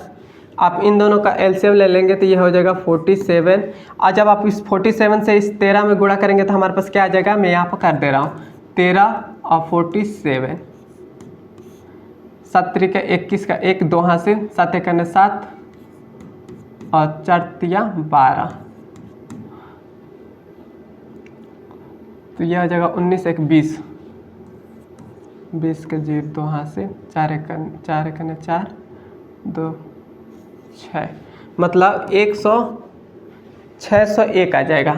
आप इन दोनों का एलसीएम ले लेंगे तो ये हो जाएगा 47। और जब आप इस 47 से इस 13 में गुणा करेंगे तो हमारे पास क्या आ जाएगा, मैं यहाँ पर कर दे रहा हूँ 13 और 47, 7 त्रिका 21 का 1 2 हासिल, 7 एकने 7 और 4 तिया 12, तो यह हो जाएगा 19 1 20, 20 के 0 2 हासिल, 4 एकने 4 2 6, मतलब 601 आ जाएगा।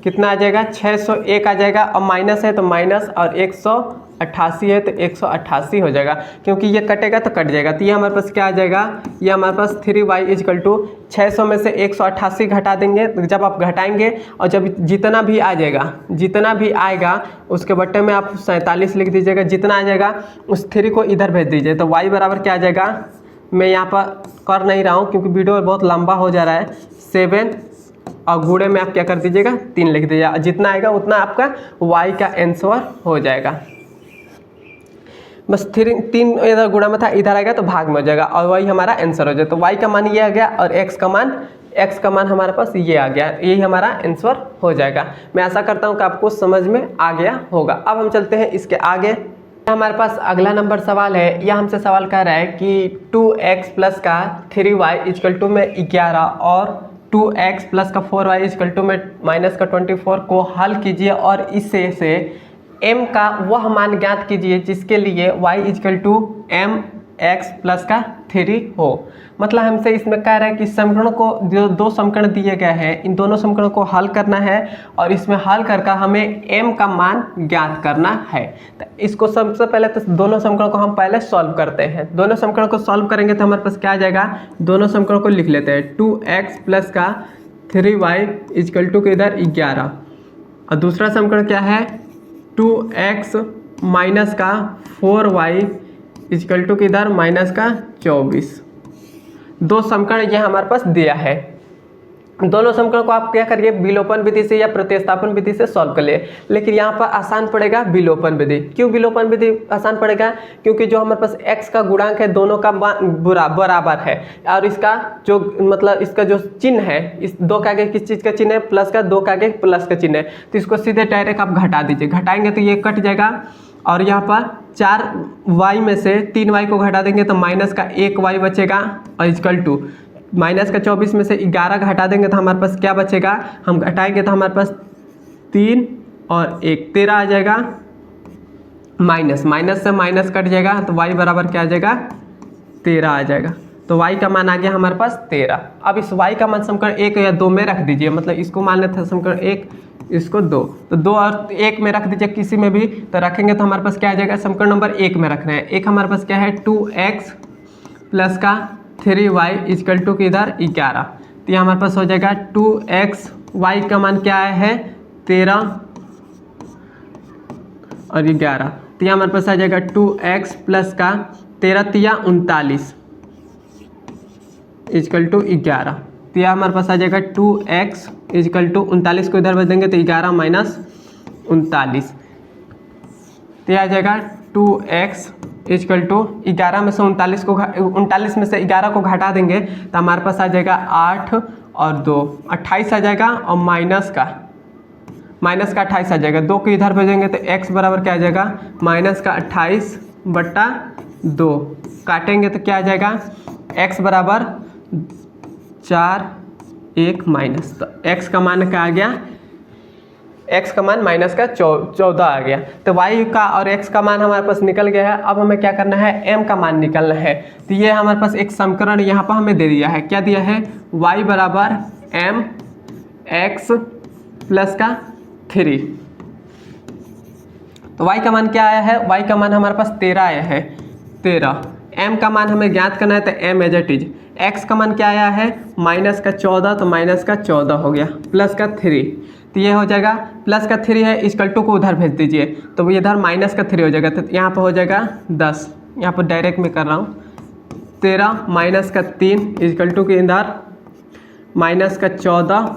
कितना आ जाएगा, 601 आ जाएगा। और माइनस है तो माइनस, और 188 है तो 188 हो जाएगा, क्योंकि ये कटेगा तो कट जाएगा। तो ये हमारे पास क्या आ जाएगा, ये हमारे पास 3y इक्वल टू 600 में से 188 घटा देंगे। तो जब आप घटाएंगे और जब जितना भी आ जाएगा, जितना भी आएगा उसके बट्टे में आप 47 लिख दीजिएगा। जितना आ जाएगा उस 3 को इधर भेज दीजिए। तो y बराबर क्या आ जाएगा, मैं यहाँ पर कर नहीं रहा हूँ क्योंकि वीडियो बहुत लंबा हो जा रहा है। 7 और गुणे में आप क्या कर दीजिएगा 3 लिख दीजिएगा। जितना आएगा उतना आपका y का आंसर हो जाएगा। बस 3 इधर गुणा में था, इधर आएगा तो भाग में हो जाएगा और वही हमारा आंसर हो जाएगा। तो y का मान ये आ गया और x का मान हमारे पास ये आ गया। यही हमारा आंसर हो जाएगा। मैं आशा करता हूँ कि आपको समझ में आ गया होगा। अब हम चलते हैं इसके आगे। हमारे पास अगला नंबर सवाल है। यह हमसे सवाल कर रहा है कि 2x प्लस का 3y इक्वल टू में 11 और 2x प्लस का 4y इक्वल टू में माइनस का 24 को हल कीजिए और इससे से m का वह मान ज्ञात कीजिए जिसके लिए y equal to mx plus का 3 हो। मतलब हमसे इसमें कह रहा है कि समीकरणों को दो समीकरण दिए गए हैं, इन दोनों समीकरणों को हल करना है और इसमें हल करके हमें m का मान ज्ञात करना है। तो इसको सबसे पहले तो दोनों समीकरणों को हम पहले सॉल्व करते हैं। दोनों समीकरणों को सॉल्व करेंगे तो हमारे पास क्या आ जाएगा, दोनों समीकरणों को लिख लेते हैं। 2x प्लस का 3y इक्वल टू के इधर 11 और दूसरा समीकरण क्या है 2x माइनस का 4y इक्वल टू के इधर माइनस का 24। दो समीकरण ये हमारे पास दिया है। दोनों समीकरण को आप क्या करिए, विलोपन विधि से या प्रतिस्थापन विधि से सॉल्व कर लिए। लेकिन यहाँ पर आसान पड़ेगा विलोपन विधि। क्यों विलोपन विधि आसान पड़ेगा, क्योंकि जो हमारे पास x का गुणांक है दोनों का बराबर है और इसका जो मतलब इसका जो चिन्ह है, इस 2 के आगे किस चीज़ का चिन्ह है, प्लस का, 2 के आगे प्लस का चिन्ह है। तो इसको सीधे डायरेक्ट आप घटा दीजिए। घटाएंगे तो ये कट जाएगा और यहाँ पर 4y में से 3y को घटा देंगे तो माइनस का 1y बचेगा और इक्वल टू माइनस का 24 में से 11 घटा देंगे तो हमारे पास क्या बचेगा, हम घटाएंगे तो हमारे पास 3 और 1 13 आ जाएगा। माइनस से माइनस कट जाएगा तो y बराबर क्या आ जाएगा 13 आ जाएगा। तो y का मान आ गया हमारे पास 13। अब इस y का मान समीकरण 1 या 2 में रख दीजिए। मतलब इसको मान लेते हैं समीकरण 1, इसको 2, तो 2 और 1 में रख दीजिए किसी में भी। तो रखेंगे तो हमारे पास क्या आ जाएगा, समीकरण नंबर 1 में रखना है। एक हमारे पास क्या है 2x प्लस का 3y इक्वल टू के इधर 11। तो ये हमारे पास हो जाएगा 2x, y का मान क्या है 13 और 11। तो ये हमारे पास आ जाएगा 2x प्लस का 13 तिया 39 इक्वल टू 11। तो यह हमारे पास आ जाएगा 2x इक्वल टू 39 को इधर भेज देंगे तो 11 माइनस 39। तो यह आ जाएगा 2x इक्वल टू 11 में से 39 में से 11 को घटा देंगे तो हमारे पास आ जाएगा 8 और 2 28 आ जाएगा और माइनस का 28 आ जाएगा। 2 को इधर भेजेंगे तो x बराबर क्या आ जाएगा माइनस का 28 बट्टा 2। काटेंगे तो क्या आ जाएगा x बराबर 4 1 माइनस। तो x का मान क्या आ गया, x का मान माइनस का 14 आ गया। तो y का और x का मान हमारे पास निकल गया है। अब हमें क्या करना है, m का मान निकालना है। तो ये हमारे पास एक समीकरण यहाँ पर हमें दे दिया है। क्या दिया है, y बराबर m x प्लस का 3। तो y का मान क्या आया है, y का मान हमारे पास 13 आया है 13। m का मान हमें ज्ञात करना है तो m as it is. x का मान क्या आया है माइनस का 14, तो माइनस का 14 हो गया प्लस का 3। तो ये हो जाएगा प्लस का 3 है, इक्वल टू को उधर भेज दीजिए तो इधर माइनस का 3 हो जाएगा। तो यहाँ पर हो जाएगा 10। यहाँ पर डायरेक्ट में कर रहा हूँ 13 माइनस का 3 इक्वल टू के इधर माइनस का 14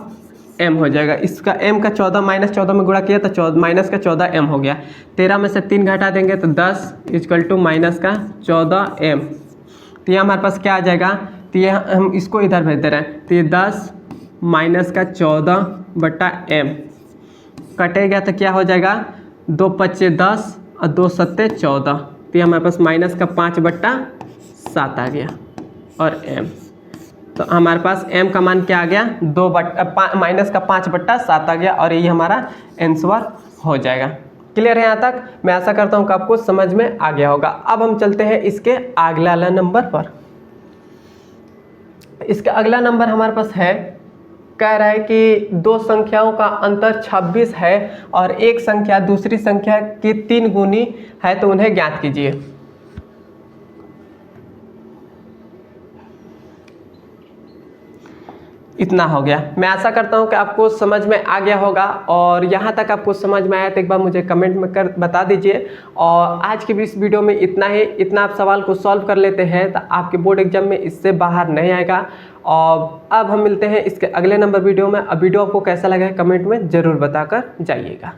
m हो जाएगा। इसका m का 14 माइनस 14 में गुणा किया तो माइनस का 14m हो गया। 13 में से 3 घटा देंगे तो 10 इक्वल टू माइनस का 14m। तो ये हमारे पास क्या आ जाएगा, तो ये हम इसको इधर भेज दे रहे हैं, तो ये 10 माइनस का 14/m कटेगा तो क्या हो जाएगा, 2 पच्चे 10 और 2 सत्ते 14। तो ये हमारे पास माइनस का 5/7 आ गया और m। तो हमारे पास m का मान क्या आ गया, माइनस का 5/7 आ गया और यही हमारा आंसर हो जाएगा। क्लियर है यहाँ तक? मैं आशा करता हूँ कि आपको समझ में आ गया होगा। अब हम चलते हैं इसके अगला नंबर पर। इसका अगला नंबर हमारे पास है, कह रहा है कि दो संख्याओं का अंतर 26 है और एक संख्या दूसरी संख्या की 3 गुनी है, तो उन्हें ज्ञात कीजिए। इतना हो गया। मैं आशा करता हूं कि आपको समझ में आ गया होगा और यहां तक आपको समझ में आया तो एक बार मुझे कमेंट में कर बता दीजिए। और आज की भी इस वीडियो में इतना ही। इतना आप सवाल को सॉल्व कर लेते हैं तो आपके बोर्ड एग्जाम में इससे बाहर नहीं आएगा। और अब हम मिलते हैं इसके अगले नंबर वीडियो में। अब वीडियो आपको कैसा लगा है कमेंट में ज़रूर बताकर जाइएगा।